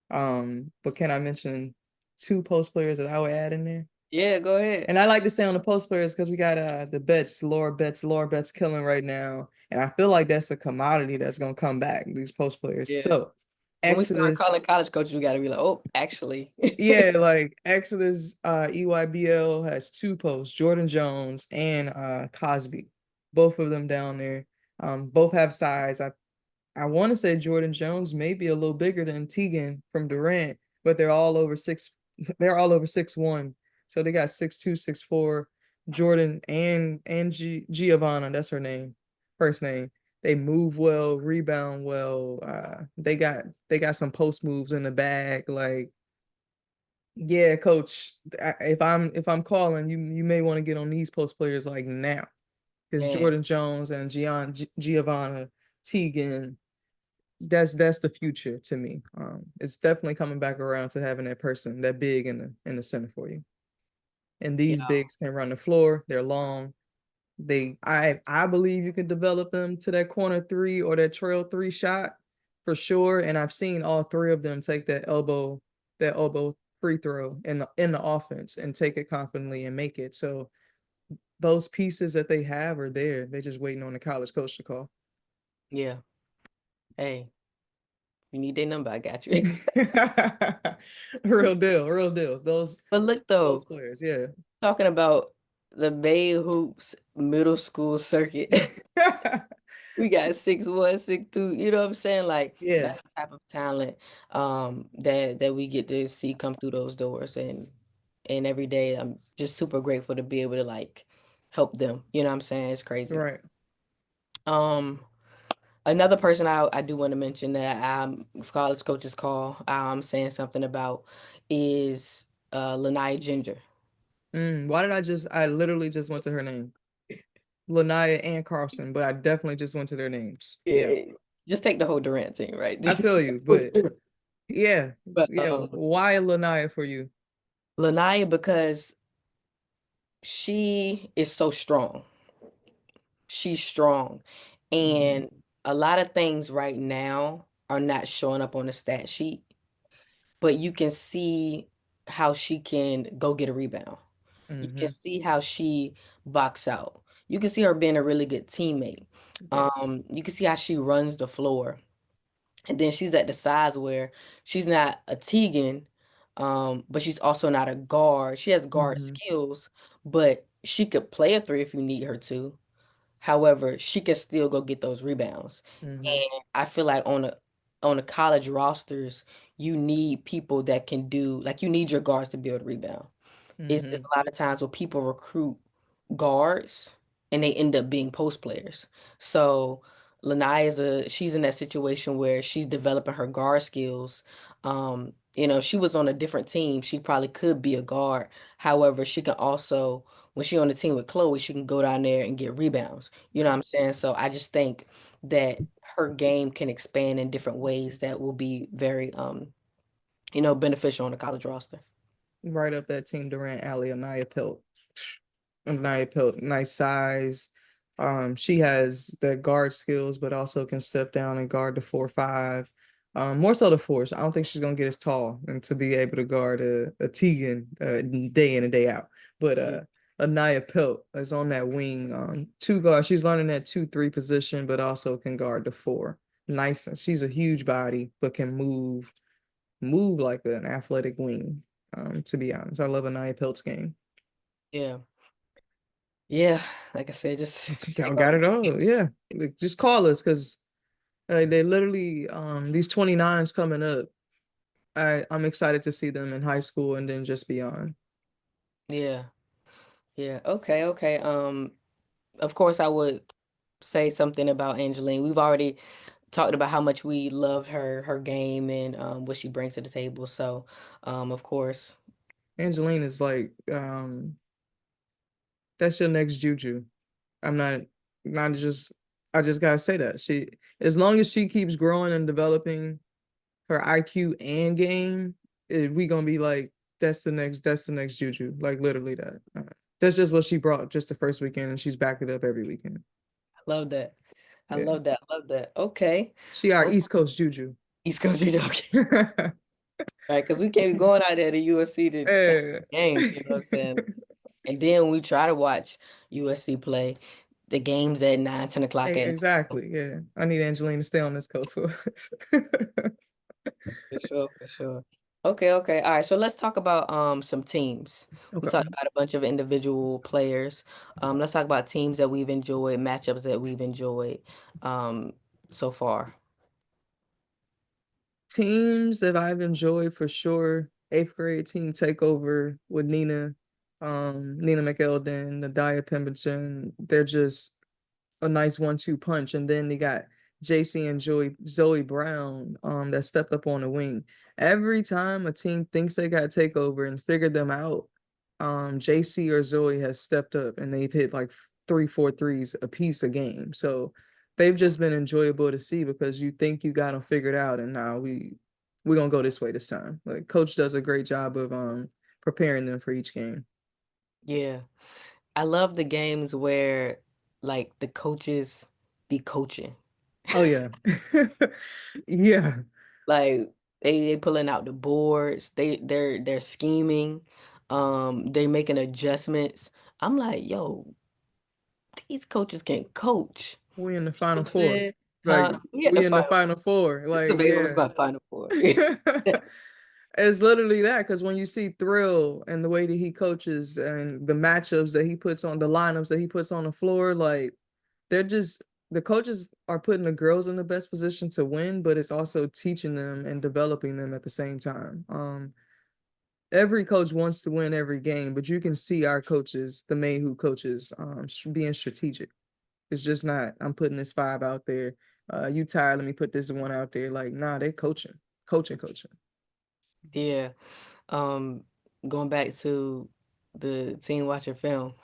But can I mention two post players that I would add in there? Yeah, go ahead. And I like to stay on the post players because we got the Betts, Laura Betts killing right now. And I feel like that's a commodity that's gonna come back, these post players. Yeah. So So when we start Exodus, calling college coaches, we gotta be like, oh, actually. yeah, like Exodus EYBL has two posts, Jordan Jones and Cosby. Both of them down there. Both have size. I want to say Jordan Jones may be a little bigger than Tegan from Durant, but they're all over 6'1". So they got 6'2", 6'4". Jordan and Giovanna, that's her name, first name. They move well, rebound well. They got some post moves in the bag. Like, yeah, coach, if I'm calling, you may want to get on these post players like now. Because Man, Jordan Jones and Giovanna, Tegan, that's the future to me. It's definitely coming back around to having that person that big in the center for you. And these yeah, bigs can run the floor. They're long. I believe you can develop them to that corner three or that trail three shot for sure. And I've seen all three of them take that elbow free throw in the offense and take it confidently and make it. So those pieces that they have are there. They're just waiting on the college coach to call. yeah. Hey, you need their number, I got you. Real deal, real deal. But look Those though, players, yeah. talking about the Bay Hoops middle school circuit. We got 6'1", 6'2", you know what I'm saying? Like Yeah, that's the type of talent that we get to see come through those doors and every day I'm just super grateful to be able to like help them. You know what I'm saying? It's crazy. right. Um Another person I do want to mention that college coaches call saying something about is Lanai Ginger. Why did I literally just went to her name. Lanaya and Carlson, but I definitely just went to their names. Yeah, Yeah, just take the whole Durant team, right? I feel you, but yeah, But yeah. Why Lanaya for you? Lanaya, because she is so strong. She's strong. Hmm. And a lot of things right now are not showing up on the stat sheet, but you can see how she can go get a rebound. You can Hmm. see how she box out. You can see her being a really good teammate. Yes. You can see how she runs the floor. And then she's at the size where she's not a Tegan, but she's also not a guard. She has guard Hmm. skills, but she could play a three if you need her to. However, she can still go get those rebounds. Hmm. And I feel like on the college rosters, you need people that can do like you need your guards to be able to rebound. It's Hmm. a lot of times where people recruit guards and they end up being post players. So Lanai she's in that situation where she's developing her guard skills. If she was on a different team, she probably could be a guard. However, she can also, when she's on the team with Chloe, she can go down there and get rebounds. You know what I'm saying? So I just think that her game can expand in different ways that will be very beneficial on the college roster. Right up that Team Durant alley, Anaya Pelt. Anaya Pelt, nice size. She has the guard skills, but also can step down and guard the 4-5. More so the fours. I don't think she's gonna get as tall and to be able to guard a Tegan day in and day out. But Anaya Pelt is on that wing. Two guard. She's learning that 2-3 position, but also can guard the four. Nice. She's a huge body, but can move like an athletic wing. To be honest, I love Anaya Pelt's game. Yeah. Yeah, like I said, just Y'all take all got it the all. Yeah. Like, just call us because they literally these 29s coming up. I'm excited to see them in high school and then just beyond. yeah. Yeah. Okay, okay. Of course I would say something about Angeline. We've already talked about how much we loved her game and what she brings to the table. So, of course, Angeline is like that's your next Juju. I'm not just I just gotta say that. She as long as she keeps growing and developing her IQ and game, we gonna be like, that's the next Juju. Like literally that. That's just what she brought just the first weekend, and she's backed it up every weekend. I love that. I Yeah. love that. I love that. Okay. She our Oh, East Coast Juju. East Coast, okay. Right, because we can't be going out there to USC to check Yeah. games, you know what I'm saying? And then we try to watch USC play the games at 9, 10 o'clock at night. Exactly. Yeah. I need Angelina to stay on this coast for us. For sure, for sure. Okay, okay. All right. So let's talk about some teams. We Okay. talked about a bunch of individual players. Let's talk about teams that we've enjoyed, matchups that we've enjoyed um so far. Teams that I've enjoyed for sure. Eighth grade team takeover with Nina McElden, Nadia Pemberton. They're just a nice 1-2 punch. And then they got JC and Zoe Brown that stepped up on the wing. Every time a team thinks they got takeover and figured them out, JC or Zoe has stepped up and they've hit like 3, 4 threes a piece a game. So they've just been enjoyable to see because you think you got them figured out, and now we're gonna go this way this time. Like coach does a great job of preparing them for each game. Yeah. I love the games where like the coaches be coaching. Oh yeah. Yeah. Like they pulling out the boards, they're scheming, they making adjustments. I'm like, yo, these coaches can coach. We in the You know final what I'm four. saying? Like Huh? We at the we in the final. final four. It's Like, debatable who's yeah. going to final four. It's literally that because when you see Thrill and the way that he coaches and the matchups that he puts on, the lineups that he puts on the floor, like they're just the coaches are putting the girls in the best position to win, but it's also teaching them and developing them at the same time. Every coach wants to win every game, but you can see our coaches, the main who coaches, being strategic. It's just not, I'm putting this five out there. You tired, let me put this one out there. Like, nah, they coaching, coaching. Yeah. Um, Going back to the teen watching film.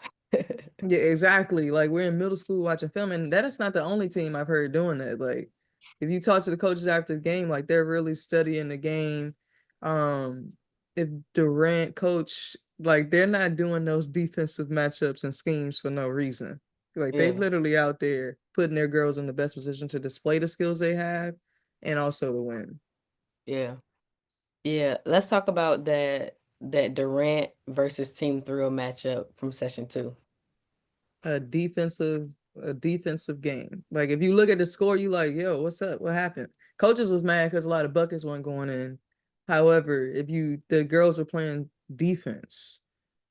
Yeah, exactly. Like we're in middle school watching film, and that is not the only team I've heard doing that. Like if you talk to the coaches after the game, like they're really studying the game. Um, if Durant coach, like they're not doing those defensive matchups and schemes for no reason. Like they Yeah, literally out there putting their girls in the best position to display the skills they have and also to win. yeah, yeah. Let's talk about that Durant versus Team Thrill matchup from session two. a defensive a defensive game. Like if you look at the score, you like, yo, what's up? What happened? Coaches was mad because a lot of buckets weren't going in. However, if you the girls were playing defense,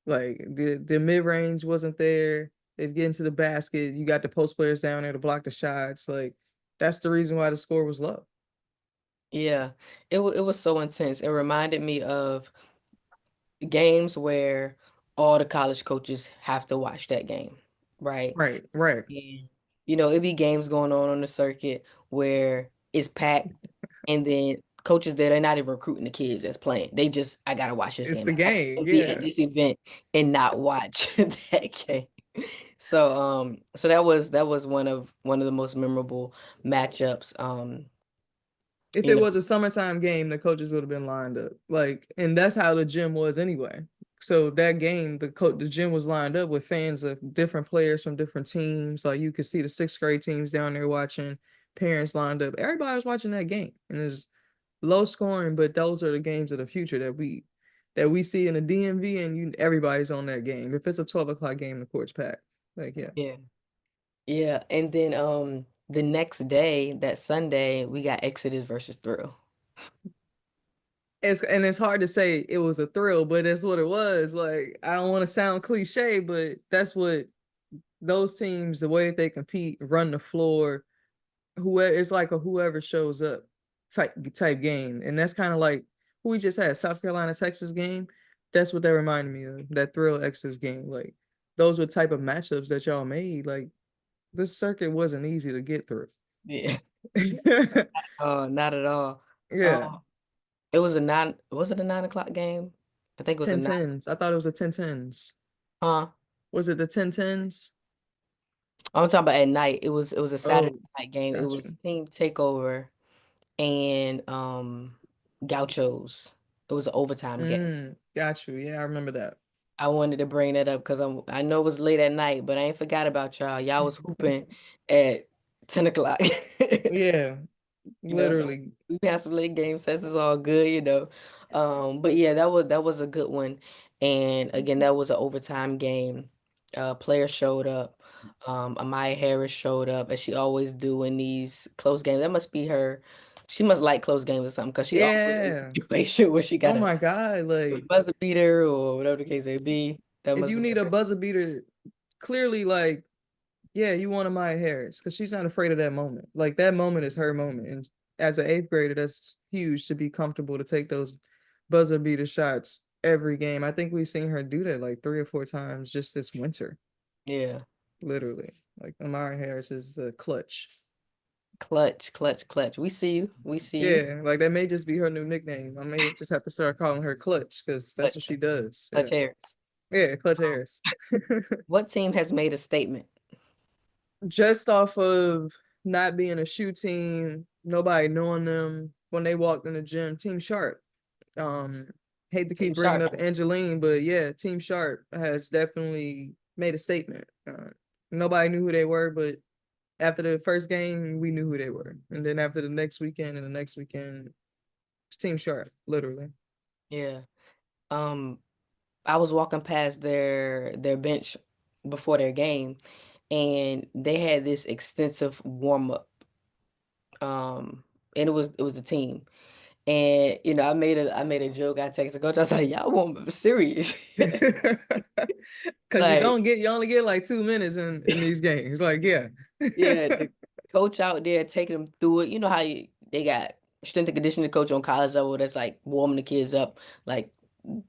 like the mid range wasn't there. They'd get into the basket. You got the post players down there to block the shots. Like that's the reason why the score was low. Yeah, it was so intense. It reminded me of games where all the college coaches have to watch that game, right? Right, right. And it'd be games going on the circuit where it's packed, and then coaches there, they're not even recruiting the kids that's playing. They just, I gotta watch this It's game. the I game. can't be at Yeah. this event and not watch that game. So that was one of the most memorable matchups. If You it know, was a summertime game, the coaches would have been lined up. Like, and that's how the gym was anyway. So that game, the gym was lined up with fans of different players from different teams. Like you could see the sixth grade teams down there watching, parents lined up. Everybody was watching that game. And it's low scoring, but those are the games of the future that we see in the DMV and everybody's on that game. If it's a 12 o'clock game, the court's packed. Like, yeah. yeah. Yeah, and then the next day, that Sunday, we got Exodus versus Thrill. It's hard to say it was a thrill, but that's what it was. Like I don't want to sound cliche, but that's what those teams, the way that they compete, run the floor, whoever it's like a whoever shows up type game, and that's kind of like who we just had South Carolina Texas game. That's what that reminded me of, that thrill X's game. Like those were type of matchups that y'all made. Like this circuit wasn't easy to get through. Yeah. Oh, not at all. Yeah, It was a 9 o'clock game? I think it was a ten nine. tens. I thought it was a 10-10s. Huh? Was it the 10-10s? I'm talking about at night. It was a Saturday Oh, night game. It got was you. Team Takeover and Gauchos. It was an overtime game. Got you. Yeah, I remember that. I wanted to bring that up because I know it was late at night, but I ain't forgot about y'all. Y'all was hooping at 10 o'clock. Yeah, So literally. we had some late game sets. It's all good. But yeah, that was a good one. And again, that was an overtime game. Players showed up. Amaya Harris showed up, as she always do in these close games. That must be her. She must like close games or something, because she always in a Yeah. situation where she Oh got a my God. Like, buzzer beater or whatever the case may be. That if must you be need a her. buzzer beater, clearly, like, yeah, you want Maya Harris because she's not afraid of that moment. Like, that moment is her moment. And as an eighth grader, that's huge to be comfortable to take those buzzer beater shots every game. I think we've seen her do that like 3 or 4 times just this winter, Yeah. literally. Like, Amara Harris is the clutch. Clutch, clutch, clutch. We see you. We see you. Yeah, like that may just be her new nickname. I may just have to start calling her Clutch because that's Clutch, what she does. clutch Yeah, Harris. yeah, Clutch Um, Harris. what team has made a statement? Just off of not being a shoe team, nobody knowing them when they walked in the gym. Team Sharp. Um, hate to Team keep bringing Sharp. up Angeline, but yeah, Team Sharp has definitely made a statement. Nobody knew who they were, but after the first game, we knew who they were, and then after the next weekend and the next weekend, it's Team Sharp, literally. Yeah. Um, I was walking past their bench before their game, and they had this extensive warm up. And it was a team. And I made a joke. I texted coach. I was like, "Y'all warm up serious?" Cause you Like, don't get you only get like 2 minutes in these games. Like, yeah. yeah, the coach out there taking them through it. You know how they got strength and conditioning coach on college level that's like warming the kids up. Like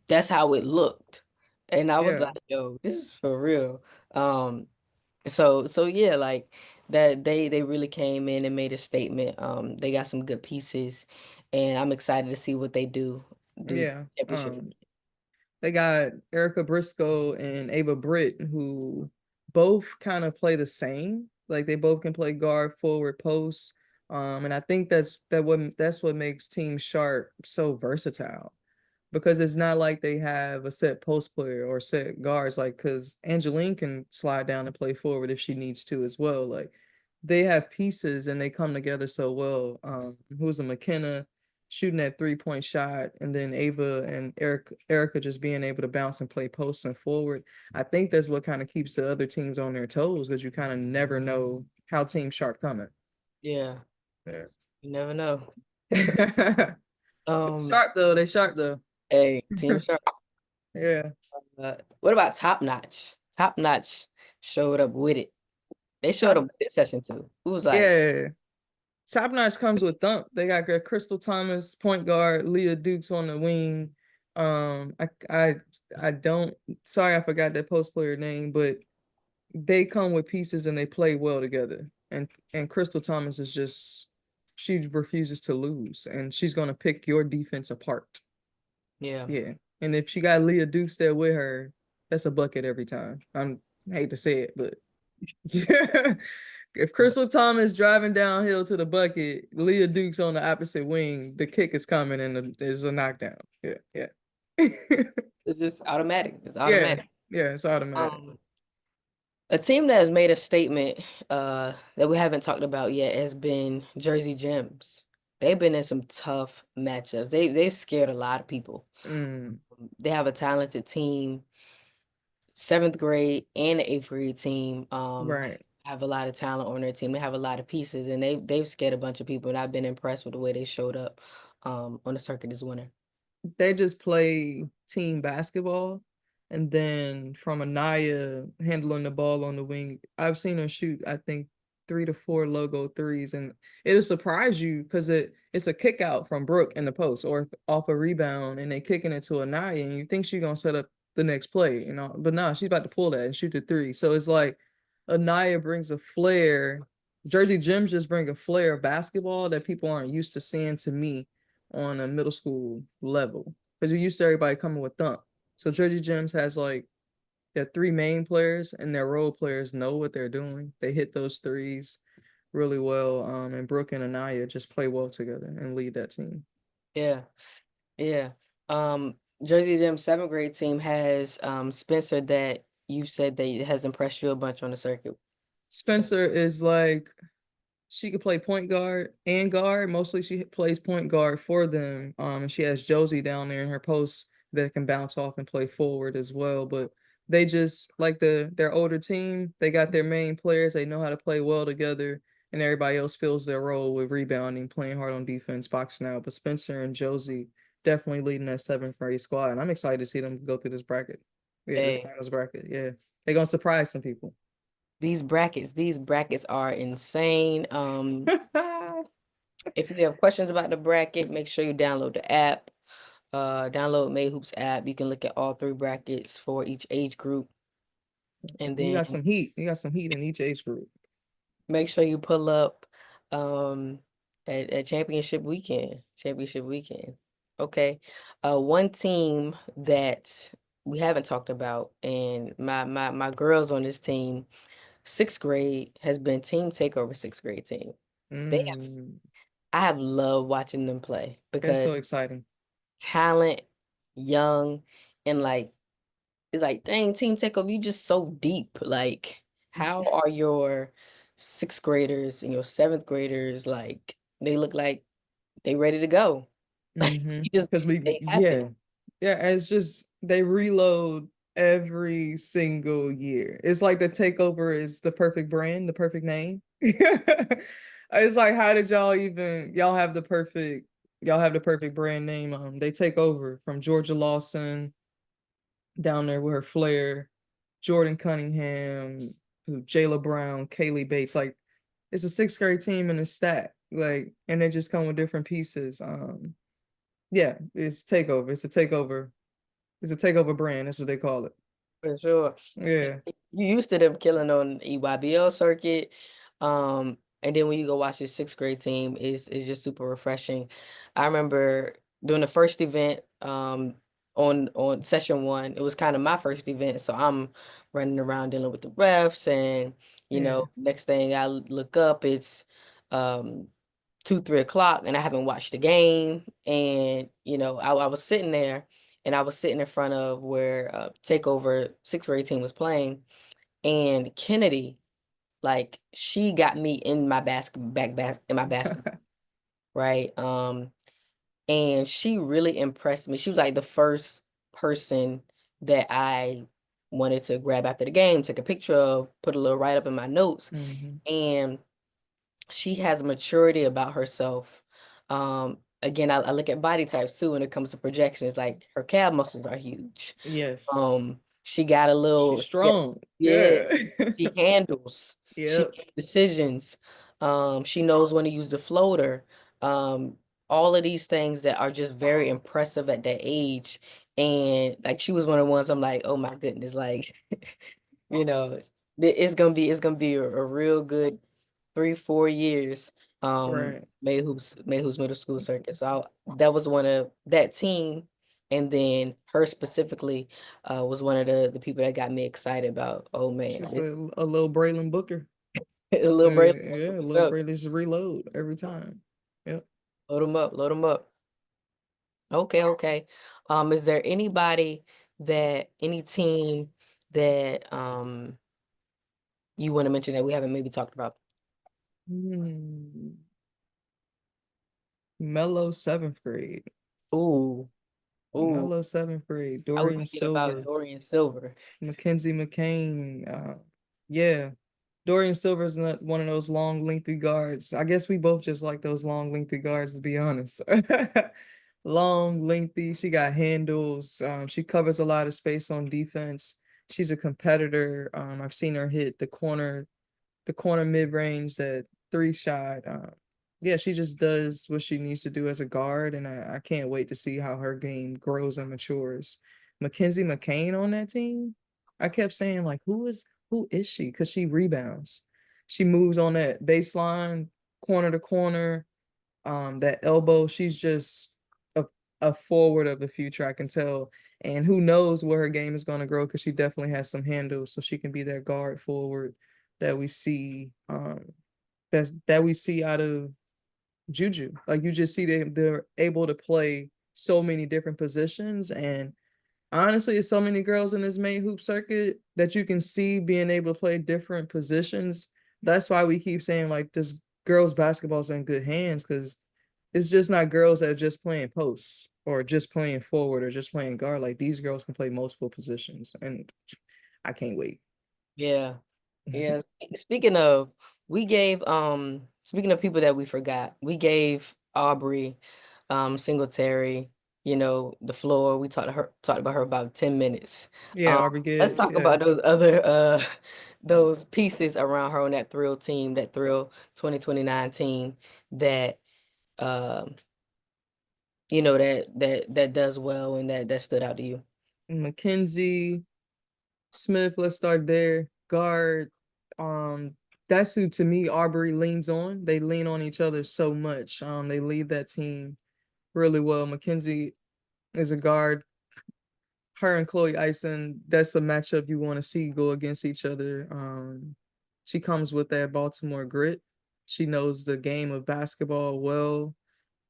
that's how it looked. And I was Yeah. like, yo, this is for real. Um, so yeah, like that they really came in and made a statement. They got some good pieces, and I'm excited to see what they do Yeah. championship. They got Erica Briscoe and Ava Britt who both kind of play the same. Like they both can play guard, forward, post. And I think that's what makes Team Sharp so versatile, because it's not like they have a set post player or set guards. Like, because Angeline can slide down and play forward if she needs to as well. Like, they have pieces and they come together so well. Who's a McKenna shooting that 3-point shot, and then Ava and Erica just being able to bounce and play post and forward. I think that's what kind of keeps the other teams on their toes, because you kind of never know how Team Sharp coming. Yeah, Yeah. you never know. Um, Sharp though, they sharp though. hey, Team Sharp. Yeah. What about Top Notch? Top Notch showed up with it. They showed Top, up with it session two. It was like, yeah. Top Notch comes with thump. They got Crystal Thomas, point guard, Leah Dukes on the wing. I don't, sorry, I forgot that post player name, but they come with pieces and they play well together. And Crystal Thomas is just, she refuses to lose, and she's gonna pick your defense apart. yeah, Yeah. And if she got Leah Dukes there with her, that's a bucket every time. I hate to say it, but yeah. If Crystal Thomas driving downhill to the bucket, Leah Dukes on the opposite wing, the kick is coming and there's a knockdown. Yeah, yeah. it's just automatic. It's Yeah, automatic. yeah, it's automatic. Um, a team that has made a statement that we haven't talked about yet has been Jersey Gems. They've been in some tough matchups. They've scared a lot of people. Mm, They have a talented team, seventh grade and the eighth grade team. right. Have a lot of talent on their team. They have a lot of pieces, and they've scared a bunch of people. And I've been impressed with the way they showed up on the circuit this winter. They just play team basketball. And then from Anaya handling the ball on the wing, I've seen her shoot, I think, 3 to 4 logo threes. And it'll surprise you because it's a kick out from Brooke in the post or off a rebound, and they kicking it to Anaya, and you think she's gonna set up the next play, you know. But no, she's about to pull that and shoot the three. So it's like Anaya brings a flair. Jersey Gems just bring a flair of basketball that people aren't used to seeing, to me, on a middle school level. Because you're used to everybody coming with thump. So Jersey Gems has like their 3 main players, and their role players know what they're doing. They hit those threes really well. And Brooke and Anaya just play well together and lead that team. Yeah, yeah. Jersey Gym seventh grade team has Spencer that you said that has impressed you a bunch on the circuit. Spencer is like, she could play point guard and guard. Mostly she plays point guard for them. And she has Josie down there in her post that can bounce off and play forward as well. But they just like their older team. They got their main players. They know how to play well together, and everybody else fills their role with rebounding, playing hard on defense, boxing out. But Spencer and Josie definitely leading that seventh grade squad, and I'm excited to see them go through this bracket. Yeah, this Hey, finals bracket. Yeah, they're gonna surprise some people. these brackets are insane. If you have questions about the bracket, make sure you download the app. Download May Hoops app. You can look at all three brackets for each age group, and You then got some heat. You got some heat in each age group. make sure you pull up um at championship weekend. Championship weekend. Okay. One team that we haven't talked about, and my girls on this team, sixth grade, has been team takeover sixth grade team. They have Mm, I have loved watching them play that's because so exciting. talent, young, and like it's like, dang, team takeover, you just so deep. Like, how are your sixth graders and your seventh graders like they look like they ready to go? Like Mm-hmm. you just Because they happen. yeah, yeah, it's just they reload every single year. It's like the takeover is the perfect brand, the perfect name. It's like, how did y'all have the perfect brand name? They take over from Georgia Lawson down there with her flair, Jordan Cunningham, Jayla Brown, Kaylee Bates. Like, it's a sixth grade team in a stack. Like, and they just come with different pieces. Yeah, it's takeover. It's a takeover. It's a takeover brand. That's what they call it. For sure. Yeah. You used to them killing on EYBL circuit. And then when you go watch your sixth grade team, is just super refreshing. I remember doing the first event on session one. It was kind of my first event, so I'm running around dealing with the refs, and Yeah. next thing I look up, it's um 2, 3 o'clock, and I haven't watched the game. And I was sitting there, and I was sitting in front of where Takeover sixth grade team was playing, and Kennedy, like, she got me in my basketball, right? And she really impressed me. She was like the first person that I wanted to grab after the game, take a picture of, put a little write up in my notes. Hmm. And she has maturity about herself. Again, I look at body types too when it comes to projections. Like, her calf muscles are huge. Yes. She got a She's little, strong. yeah, Yeah. she handles, she Yep. makes decisions. She knows when to use the floater. Um, all of these things that are just very impressive at that age. And like, she was one of the ones I'm like, oh my goodness, like, you know, it's gonna be a real good 3, 4 years. Right. Mayhoops middle school circuit. So that was one of that team, and then her specifically was one of the people that got me excited about. Oh man, She's a little Braylon Booker. a little brave. Yeah, a little Braylon just reload every time. Yep. Load them up, load them up. Okay, okay. Is there any team that you want to mention that we haven't maybe talked about? Hmm. Mellow seventh grade. Ooh, ooh. Mellow seventh grade. I was Dorian thinking about Silver. Dorian Silver. Mackenzie McCain. Yeah. Dorian Silver is not one of those long, lengthy guards. I guess we both just like those long, lengthy guards, to be honest. Long, lengthy. She got handles. She covers a lot of space on defense. She's a competitor. I've seen her hit the corner mid range, that three shot. Yeah, she just does what she needs to do as a guard, and I can't wait to see how her game grows and matures. Mackenzie McCain on that team, I kept saying, like, who is she? Because she rebounds, she moves on that baseline, corner to corner, that elbow. She's just a, a forward of the future, I can tell. And who knows where her game is going to grow, because she definitely has some handles, so she can be that guard forward that we see that we see out of Juju. Like, you just see they're able to play so many different positions. And honestly, there's so many girls in this main hoop circuit that you can see being able to play different positions. That's why we keep saying, like, this girls basketball's in good hands, because it's just not girls that are just playing posts or just playing forward or just playing guard. Like, these girls can play multiple positions, and I can't wait. Yeah. Yeah. Speaking of, speaking of people that we forgot, we gave Aubrey, Singletary, the floor. We talked about her about 10 minutes. Yeah, Um, Aubrey let's Gibbs. talk Yeah. about those other those pieces around her on that Thrill team, that Thrill 2029 team that um that does well, and that stood out to you. Mackenzie Smith, let's start there. Guard. That's who, to me, Arbery leans on. They lean on each other so much. They lead that team really well. Mackenzie is a guard. Her and Chloe Ison, that's a matchup you want to see go against each other. She comes with that Baltimore grit. She knows the game of basketball well.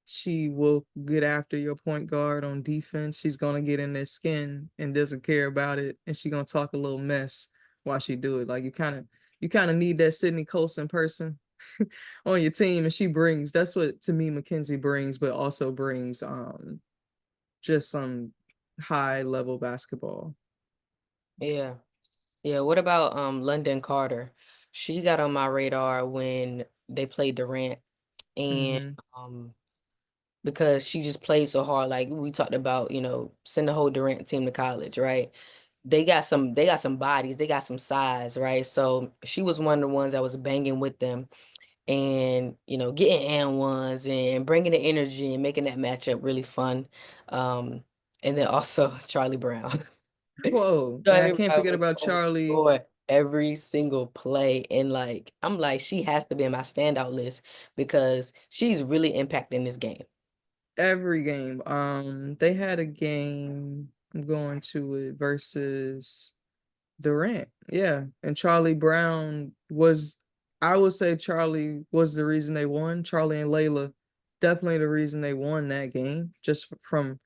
She will get after your point guard on defense. She's gonna get in their skin and doesn't care about it, and she's gonna talk a little mess while she do it. Like, you kind of need that Sydney Colson person on your team, and she brings, that's what, to me, Mackenzie brings, but also brings just some high level basketball. Yeah. Yeah, what about London Carter? She got on my radar when they played Durant, and Mm-hmm. because she just played so hard. Like we talked about, send the whole Durant team to college, right? They got some bodies, they got some size, right? So she was one of the ones that was banging with them, and getting and ones and bringing the energy and making that matchup really fun. Um, and then also Charlie Brown. Whoa, yeah, I Charlie can't Brown forget was about on the Charlie. floor every single play. And like, I'm like, she has to be in my standout list because she's really impacting this game. Every game. They had a game. I'm going to it versus Durant. Yeah. And Charlie Brown was, I would say Charlie was the reason they won. Charlie and Layla, definitely the reason they won that game, just from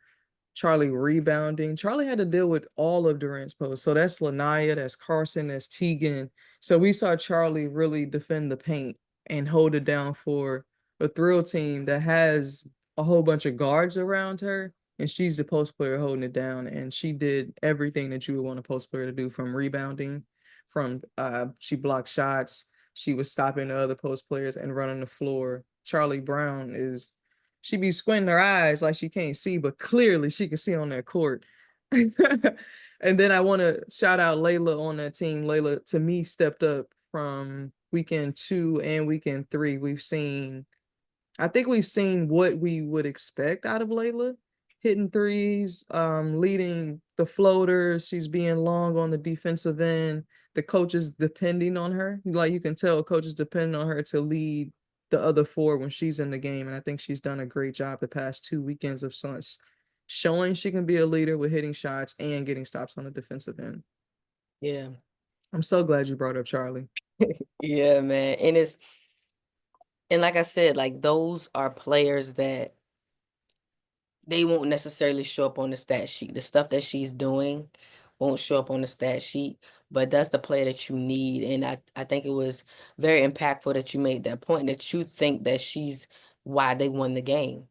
Charlie rebounding. Charlie had to deal with all of Durant's posts. So that's Lanaya, that's Carson, that's Tegan. So we saw Charlie really defend the paint and hold it down for a Thrill team that has a whole bunch of guards around her. And she's the post player holding it down. And she did everything that you would want a post player to do, from rebounding, from she blocked shots, she was stopping the other post players and running the floor. Charlie Brown is, she be squinting her eyes like she can't see, but clearly she can see on that court. And then I want to shout out Layla on that team. Layla, to me, stepped up from weekend 2 and weekend 3. I think we've seen what we would expect out of Layla. Hitting threes, leading the floaters. She's being long on the defensive end. The coaches depending on her. Like, you can tell coaches depending on her to lead the other four when she's in the game. And I think she's done a great job the past 2 weekends of Suns, showing she can be a leader with hitting shots and getting stops on the defensive end. Yeah. I'm so glad you brought up Charlie. Yeah, man. And like I said, like those are players that they won't necessarily show up on the stat sheet. The stuff that she's doing won't show up on the stat sheet, but that's the player that you need. And I think it was very impactful that you made that point, that you think that she's why they won the game.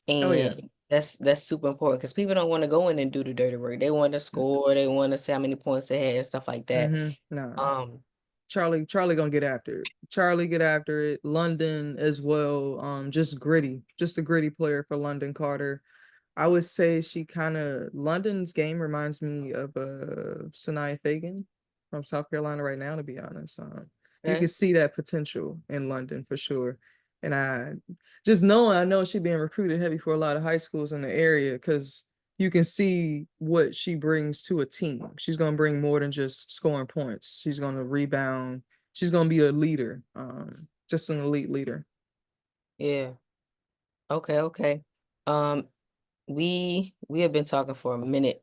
Oh yeah. And that's super important because people don't want to go in and do the dirty work. They want to score, they want to say how many points they had and stuff like that. Mm-hmm. Nah. Um, Charlie gonna get after it. Charlie get after it. London as well. Just gritty, just a gritty player for London Carter. I would say she kind of, London's game reminds me of Sanaya Fagan from South Carolina right now, to be honest. You can okay. see that potential in London for sure. And I just knowing, I know she's being recruited heavy for a lot of high schools in the area, because you can see what she brings to a team. She's going to bring more than just scoring points. She's going to rebound. She's going to be a leader, just an elite leader. Yeah. Okay, okay. Um, we have been talking for a minute.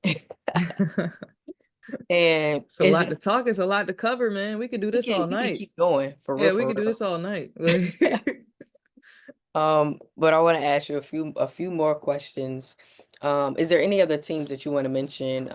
And It's a lot to talk. It's a lot to cover, man. We could do this all we can night. keep going for real, Yeah, we for could do real. this all night. But I want to ask you a few more questions. Is there any other teams that you want to mention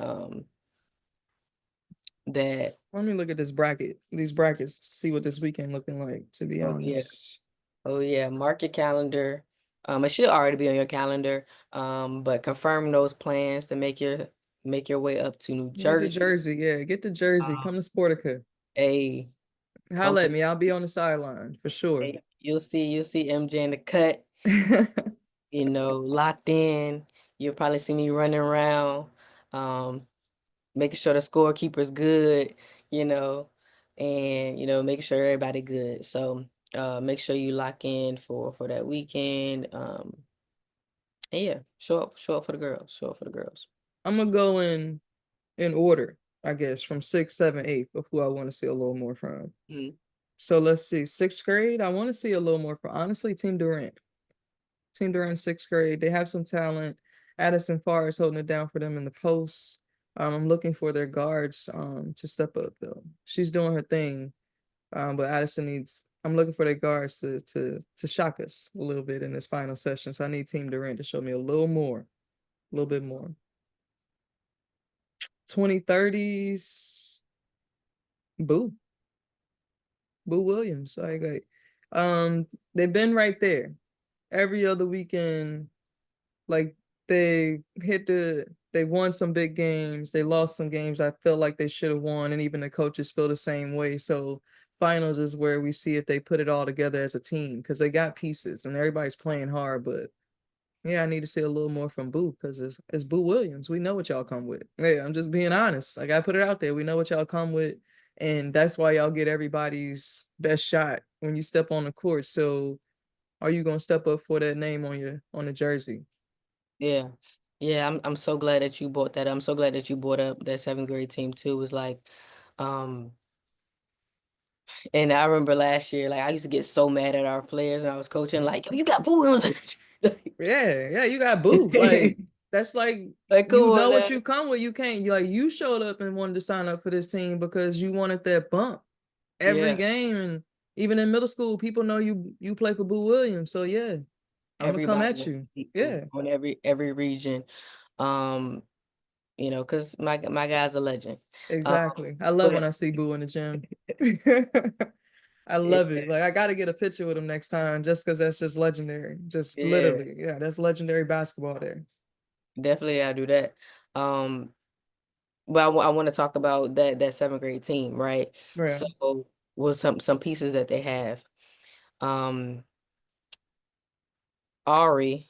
that Let me look at this bracket, these brackets, to see what this weekend looking like, to be oh yeah. honest. Oh yeah, mark your calendar. It should already be on your calendar. But confirm those plans to make your way up to New Get the Jersey. jersey. Yeah, get the jersey. Um, Come to Sportica. a come Holla at through. me. I'll be on the sideline for sure. You'll see MJ in the cut, locked in. You'll probably see me running around, making sure the scorekeeper's good, you know, and making sure everybody good. So make sure you lock in for that weekend. And yeah, show up for the girls. Show up for the girls. I'm gonna go in order, I guess, from 6th, 7th, 8th of who I want to see a little more from. Mm, So let's see. 6th grade, I want to see a little more from, honestly, Team Durant. Team Durant 6th grade. They have some talent. Addison Farr is holding it down for them in the posts. I'm looking for their guards to step up though. She's doing her thing. But Addison needs, I'm looking for their guards to shock us a little bit in this final session. So I need Team Durant to show me a little bit more. 2030s, Boo. Boo Williams. They've been right there every other weekend. Like, they won some big games, they lost some games I felt like they should have won, and even the coaches feel the same way. So finals is where we see if they put it all together as a team, because they got pieces and everybody's playing hard. But yeah, I need to see a little more from Boo, because it's Boo Williams. We know what y'all come with. Yeah, I'm just being honest. I gotta put it out there. We know what y'all come with, and that's why y'all get everybody's best shot when you step on the court. So are you gonna step up for that name on the jersey? yeah. Yeah, I'm so glad that you brought that up. I'm so glad that you brought up that seventh grade team too. It was like, um, and I remember last year, like I used to get so mad at our players and I was coaching, like, yo, you got boo. Yeah, yeah, you got Boo. Like, That's like, Like, come you on know now. what you come with. You can't, like, you showed up and wanted to sign up for this team because you wanted that bump every Yeah, game. And even in middle school, people know you play for Boo Williams. So yeah, I'm gonna come everybody at wants to you. beat Boo Yeah, on every region. Um, because my guy's a legend. Um, exactly. I love when but I see Boo in the gym. I yeah, love it. Like, I gotta get a picture with him next time just because that's just legendary. Just yeah, literally. Yeah, that's legendary basketball there. definitely I do that. Um, but I want to talk about that seventh grade team, right? Yeah. So, was some pieces that they have. Um, Ari,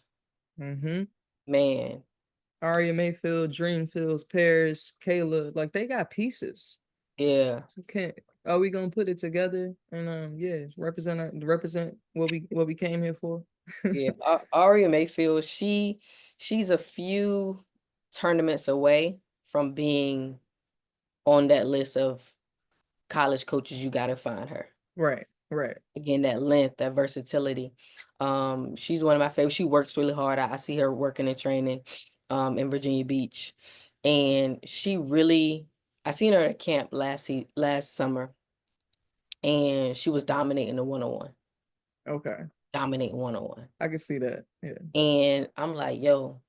Mm-hmm. man, Aria Mayfield, Dreamfields, Paris, Kayla, like they got pieces. yeah, So can't are we gonna put it together and yeah, represent what we came here for? yeah. Aria Mayfield, she's a few tournaments away from being on that list of college coaches you got to find her. Right, right. Again, that length, that versatility. She's one of my favorites. She works really hard. I see her working and training in Virginia Beach. And she really, I seen her at camp last summer, and she was dominating the one-on-one, Okay. dominating one-on-one. I can see that. Yeah. And I'm like, yo,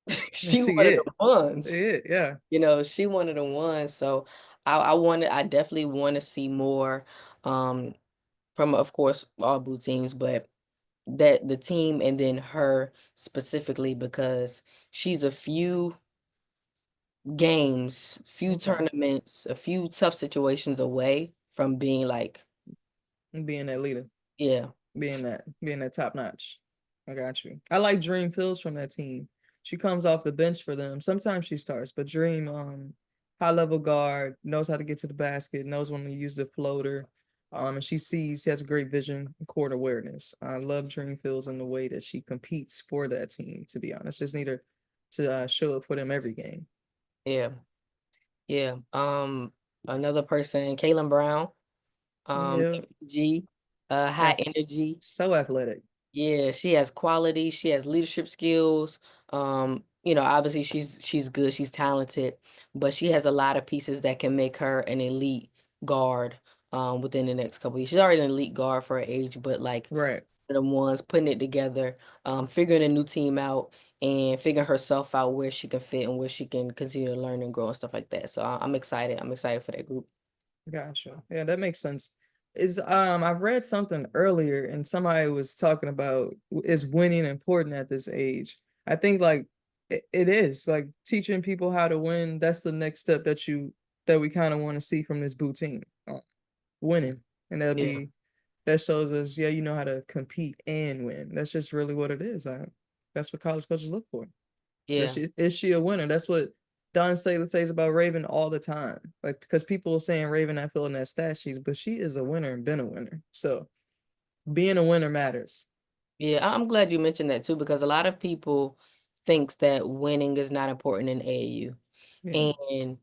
And she she one of the it. ones. Yeah. She one of the ones. So I definitely want to see more um from, of course, all blue teams, but that the team and then her specifically, because she's a few games, few Okay. tournaments, a few tough situations away from being like, And being that leader. yeah, Being that top notch. I got you. I like Dream Fields from that team. She comes off the bench for them. Sometimes she starts, but Dream, high level guard, knows how to get to the basket, knows when to use the floater. And she has a great vision and court awareness. I love Dream Fields in the way that she competes for that team, to be honest. Just need her to show up for them every game. yeah, yeah. Another person, Kaylin Brown, Yeah. G, high Ath- energy. so athletic. Yeah, she has quality, she has leadership skills. Obviously she's good, she's talented, but she has a lot of pieces that can make her an elite guard within the next couple of years. She's already an elite guard for her age, but like Right. the ones putting it together, figuring a new team out and figuring herself out where she can fit and where she can continue to learn and grow and stuff like that. So I'm excited. I'm excited for that group. Gotcha. Yeah, that makes sense. I've read something earlier and somebody was talking about is winning important at this age. I think like it is like teaching people how to win. That's the next step that we kind of want to see from this boot team. Winning. And Yeah, that shows us, yeah, you know how to compete and win. That's just really what it is. That's what college coaches look for. yeah, Is she a winner? That's what Don Staley says about Raven all the time. Like, because people are saying Raven not filling that stat sheet, but she is a winner and been a winner. So being a winner matters. yeah. I'm glad you mentioned that too, because a lot of people thinks that winning is not important in AAU. Yeah. And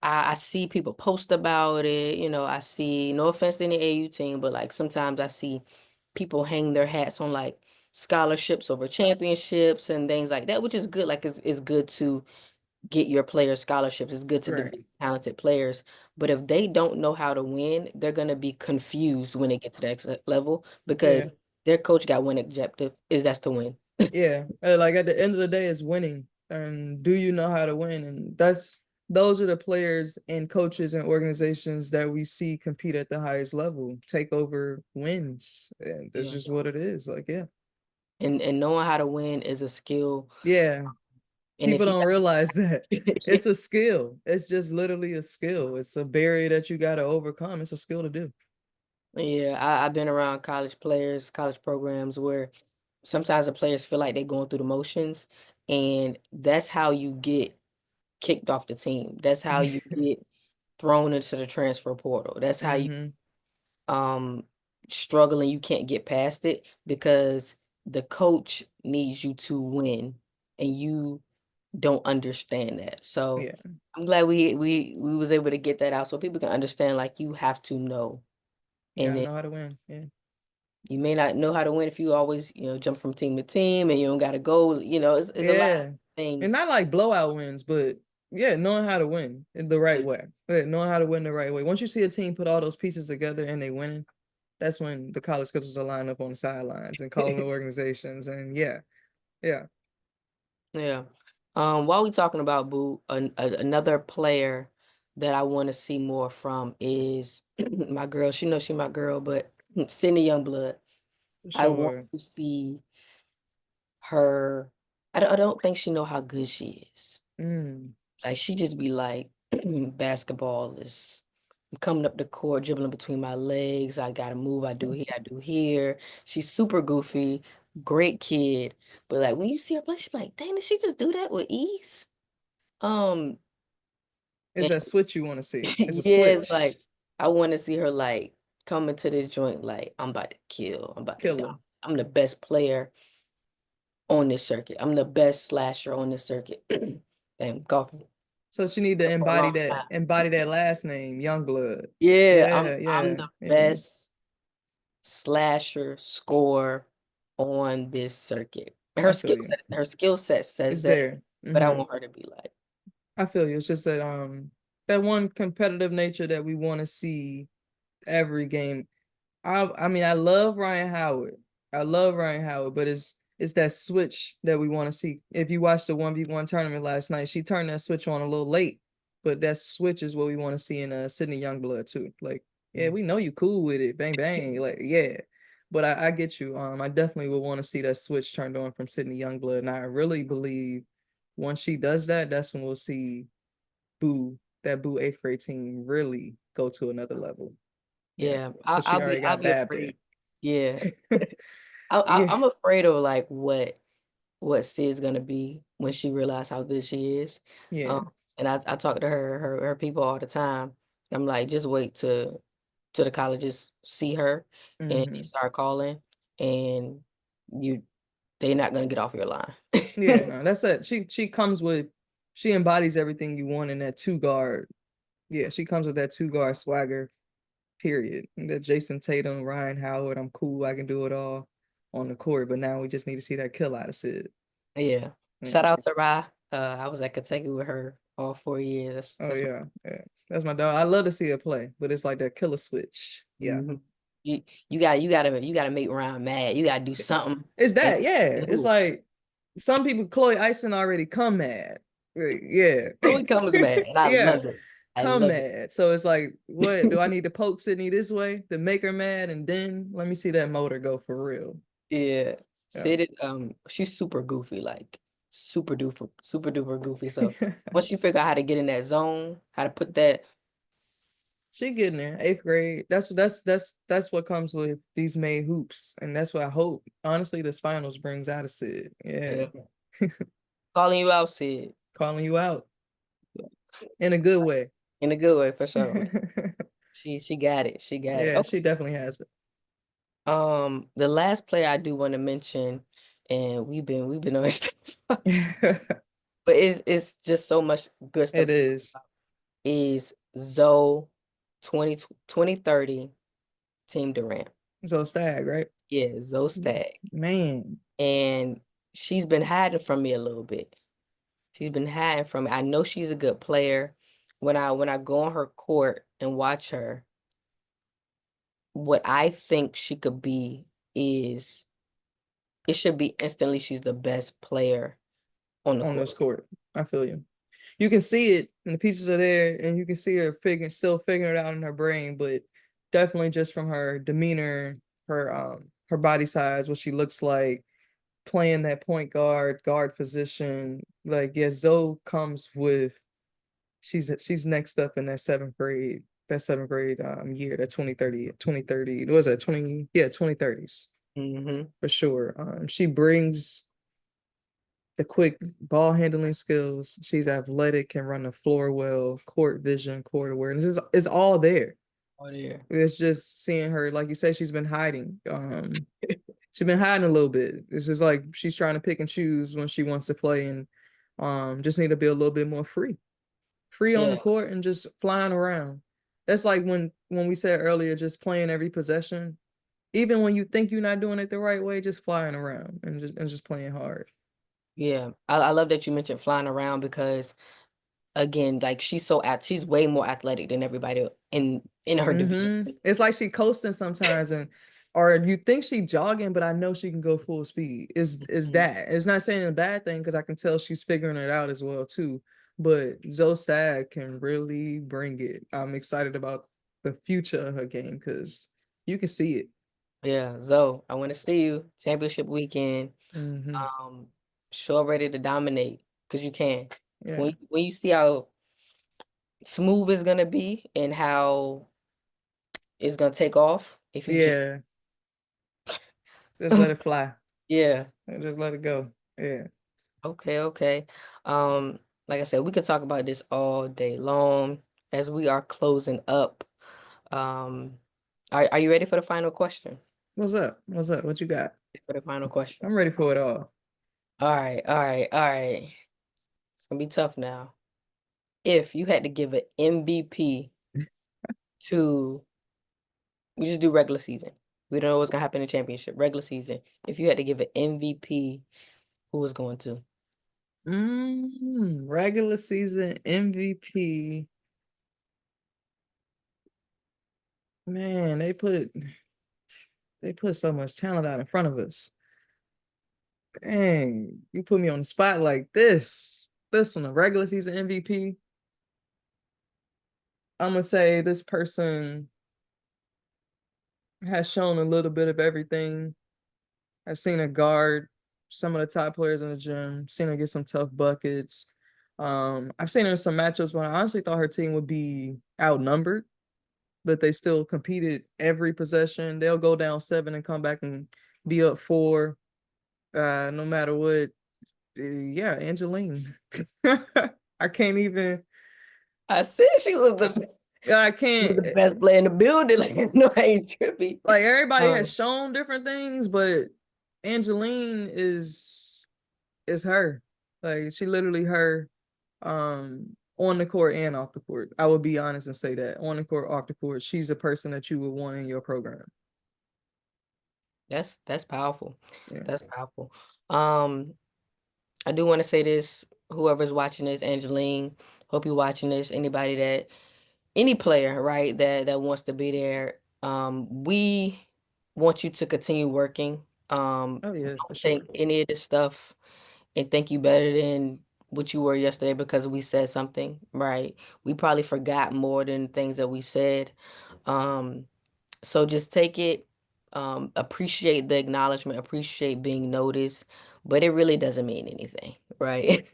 I see people post about it. I see, no offense to any AU team, but like sometimes I see people hang their hats on like scholarships over championships and things like that, which is good. Like it's good to get your players scholarships. It's good to Right. develop talented players. But if they don't know how to win, they're gonna be confused when they get to the next level because Yeah. their coach got one objective, is that's to win. Yeah. Like at the end of the day, it's winning. And do you know how to win? And those are the players and coaches and organizations that we see compete at the highest level, take over wins. And that's Yeah. just what it is. Like, yeah. And knowing how to win is a skill. Yeah. And People if you don't realize that got it's a skill. It's just literally a skill. It's a barrier that you got to overcome. It's a skill to do. Yeah, I've been around college players, college programs where sometimes the players feel like they're going through the motions, and that's how you get kicked off the team. That's how you get thrown into the transfer portal. That's how you Hmm. um struggle and you can't get past it because the coach needs you to win and you don't understand that. So Yeah, I'm glad we was able to get that out so people can understand like you have to know. you And gotta then know how to win. Yeah, You may not know how to win if you always, jump from team to team and you don't got to go, it's a lot of Yeah. And things. not like blowout wins, but yeah, knowing how to win in the right way. Yeah, knowing how to win the right way. Once you see a team put all those pieces together and they winning, that's when the college coaches will line up on the sidelines and calling the organizations. And yeah, yeah. Yeah. While we talking about Boo, another player that I want to see more from is my girl. She knows she my girl, but Sydney Youngblood. For I want sure. to see her. I don't think she know how good she is. Mm. Like she just be like, basketball is I'm coming up the court, dribbling between my legs. I gotta move. I do here. I do here. She's super goofy, great kid. But like when you see her play, she be like, dang, did she just do that with ease? Um, It's and that switch you want to see. It's a yeah, it's switch. like I want to see her like come into this joint like I'm about to kill. I'm about to die. Killer. I'm the best player on this circuit. I'm the best slasher on this circuit. Damn, golfing So she need to for a long time. embody that last name, Youngblood. Yeah, Yeah, I'm yeah, the yeah. best slasher score on this circuit. I feel you. Her skill set says It's that, there. but I want her to be like, I feel you. It's just that that one competitive nature that we want to see every game. I mean, I love Ryan Howard. I love Ryan Howard, but it's that switch that we want to see. If you watched the 1v1 tournament last night, she turned that switch on a little late, but that switch is what we want to see in Sydney Youngblood too. Like, yeah, mm, we know you cool with it, bang bang, like yeah. But I get you. I definitely would want to see that switch turned on from Sydney Youngblood, and I really believe once she does that, that's when we'll see that Boo eighth grade team really go to another level. Yeah, yeah, because she already I'll got be Bab there. afraid. Yeah, Yeah, I'm afraid of like what Sid's gonna be when she realizes how good she is. yeah. Um, and I talk to her people all the time. I'm like, just wait to the colleges see her and they Hmm. start calling, and you they're not gonna get off your line. Yeah, no, that's it. She embodies everything you want in that two guard. Yeah, she comes with that two guard swagger, period. And that Jason Tatum, Ryan Howard, I'm cool, I can do it all on the court. But now we just need to see that kill out of Sid. Yeah. Yeah. Shout out to Ra. I was at Kentucky with her all 4 years. Oh That's yeah, yeah. That's my dog. I love to see her play, but it's like that killer switch. Yeah. mhm. You gotta make Ryan mad. You gotta do something It's and that, yeah. It's like some people, Chloe Ison already come mad. Yeah. Chloe comes mad, and I Yeah. love it. I Come love it. mad. So it's like, what do I need to poke Sydney this way to make her mad? And then let me see that motor go for real. Yeah. Yeah. Sid, she's super goofy, like super duper goofy. So once you figure out how to get in that zone, how to put that, She getting there, eighth grade. That's what comes with these May hoops. And that's what I hope. Honestly, this finals brings out of Sid. Yeah. yeah, calling you out, Sid, Calling you out in a good way. in a good way for sure. She got it. She got it. Yeah, she definitely has been. The last player I do want to mention, and we've been on this, but it's just so much good stuff It to talk is. about, is Zoe 2030 Team Durant. So Stag, right? Yeah, Zoe Stag. Man. And she's been hiding from me a little bit. She's been hiding from me. I know she's a good player. When I go on her court and watch her, what I think she could be is it should be instantly she's the best player on the On this court. court. I feel you. You can see it and the pieces are there and you can see her still figuring it out in her brain, but definitely just from her demeanor, her body size, what she looks like, playing that point guard position. Like, yeah, Zoe comes with she's next up in that seventh grade year, that 2030, what was that, 2030s Hmm. for sure. She brings the quick ball handling skills. She's athletic, can run the floor well, court vision, court awareness is all there. Oh yeah. It's just seeing her, like you said, she's been hiding. She's been hiding a little bit. It's just like she's trying to pick and choose when she wants to play, and just need to be a little bit more free on the Yeah. court and just flying around. That's like when we said earlier, just playing every possession. even when you think you're not doing it the right way, just flying around and just playing hard. Yeah, I love that you mentioned flying around because again, like she's way more athletic than everybody in her division. It's like she coasting sometimes, and or you think she jogging, but I know she can go full speed. Is Mhm. that? It's not saying a bad thing because I can tell she's figuring it out as well too. But Zoe Stagg can really bring it. I'm excited about the future of her game because you can see it. Yeah, Zoe, I want to see you championship weekend. Hmm. Um, show up ready to dominate because you can. Yeah, When you see how smooth it's gonna be and how it's gonna take off, if you just yeah. Just let it fly. yeah. Just let it go. Yeah. Okay, okay. Like I said, we could talk about this all day long as we are closing up. Um, are you ready for the final question? What's up? What's up? What you got? For the final question. I'm ready for it all. All right, all right, all right. It's gonna be tough now. If you had to give an MVP to, we just do regular season. We don't know what's gonna happen in the championship. Regular season. If you had to give an MVP, who was going to? Regular season MVP. Man, they put so much talent out in front of us. Dang, you put me on the spot like this. This one, a regular season MVP. I'm gonna say this person has shown a little bit of everything. I've seen her guard some of the top players in the gym, seen her get some tough buckets. I've seen her in some matchups when I honestly thought her team would be outnumbered, but they still competed every possession. They'll go down 7 and come back and be up 4, no matter what. Yeah, Angeline. I can't even. I said she was I can't. the best player in the building. Like, no, I ain't trippy. Like everybody has Um, shown different things, but Angeline is her. Like she literally her, on the court and off the court. I would be honest and say that on the court, off the court, she's a person that you would want in your program. that's powerful. Yeah. That's powerful. Um, I do want to say this, whoever's watching this, Angeline, hope you're watching this, anybody that any player, right, that wants to be there. We want you to continue working. Oh yeah, for Don't take sure. any of this stuff and think you better than what you were yesterday because we said something, right? We probably forgot more than things that we said. Um, so just take it, appreciate the acknowledgement, appreciate being noticed, but it really doesn't mean anything, right?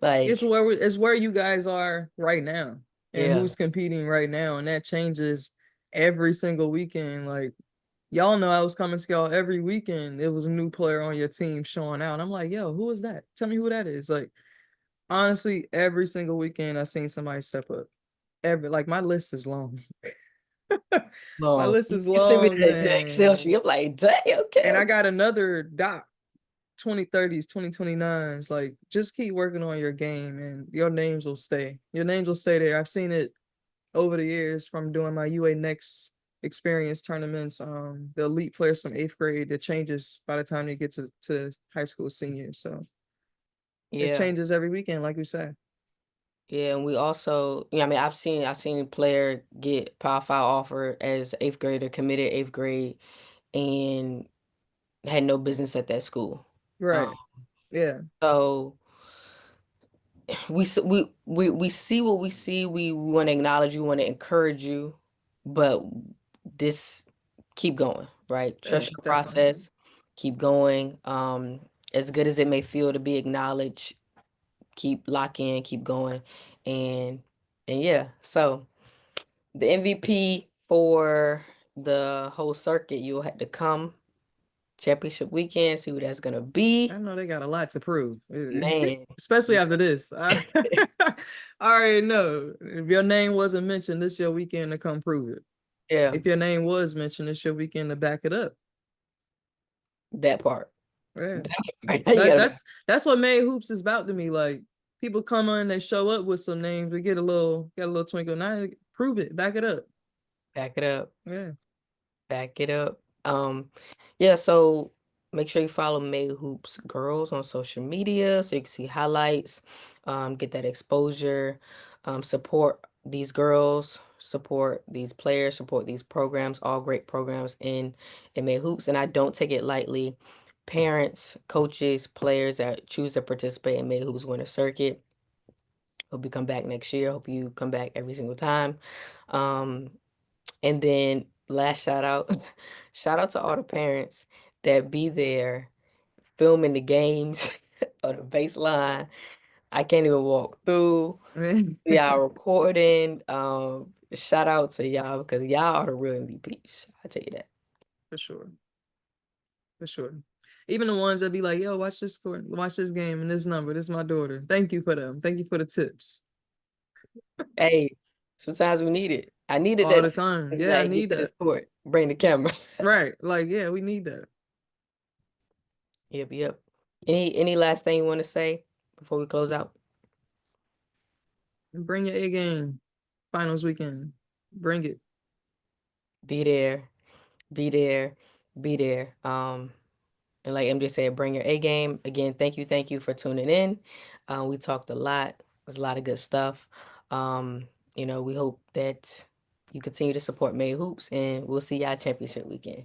Like, It's where you guys are right now and yeah, who's competing right now, and that changes every single weekend. Like y'all know I was coming to y'all every weekend. It was a new player on your team showing out. I'm like, yo, who is that? Tell me who that is. Like honestly, every single weekend I seen somebody step up. Every like my list is long. My long. list is You sent me long, the Excel man. sheet. I'm like, dang, okay, And I okay. got another doc 2030s, 2029s. Like, just keep working on your game and your names will stay. Your names will stay there. I've seen it over the years from doing my UA Next experience tournaments. The elite players from 8th grade, it changes by the time they get to high school seniors. So it Yeah. changes every weekend, like we say. Yeah, and we also, yeah, I mean, I've seen a player get Power 5 offer as eighth grader, committed eighth grade, and had no business at that school. Um, Right. Yeah. so we see what we see. We want to acknowledge you, want to encourage you, but this keep going, right? Yeah, Trust your definitely. process, keep going. As good as it may feel to be acknowledged, keep lock in, keep going, and yeah. So the MVP for the whole circuit, you'll have to come championship weekend, see who that's gonna I be. know they got a lot to prove, Man, especially yeah, after this. I already know if your name wasn't mentioned, this your weekend to come prove it. yeah, If your name was mentioned, it's your weekend to back it up. that part. Yeah, That part. You that, gotta that's what made hoops is about to me. Like people come on, they show up with some names, we get a little twinkle. Now prove it, back it up. back it up, Yeah, back it up. Yeah, so make sure you follow May Hoops Girls on social media so you can see highlights, get that exposure, support these girls, support these players, support these programs, all great programs in May Hoops. And I don't take it lightly. Parents, coaches, players that choose to participate in May Hoops Winter Circuit. Hope you come back next year. Hope you come back every single time. Um, and then last shout out, shout out to all the parents that be there filming the games on the baseline. I can't even walk through. Man, Y'all recording. Shout out to y'all because y'all are the real MVPs. I tell you that. for sure. For sure. Even the ones that be like, yo, watch this score, watch this game and this number. This is my daughter. Thank you for them. Thank you for the tips. Hey, sometimes we need it. I needed All that the tip. time. Yeah, I Like, get need to that. this court, bring the camera. Right. Like, yeah, we need that. Yep, yep. Any last thing you want to say before we close out? And bring your A game. Finals weekend. Bring it. Be there, be there, be there. And like MJ said, bring your A game. Again, thank you for tuning in. We talked a lot. There's a lot of good stuff. We hope that you continue to support May Hoops, and we'll see y'all championship weekend.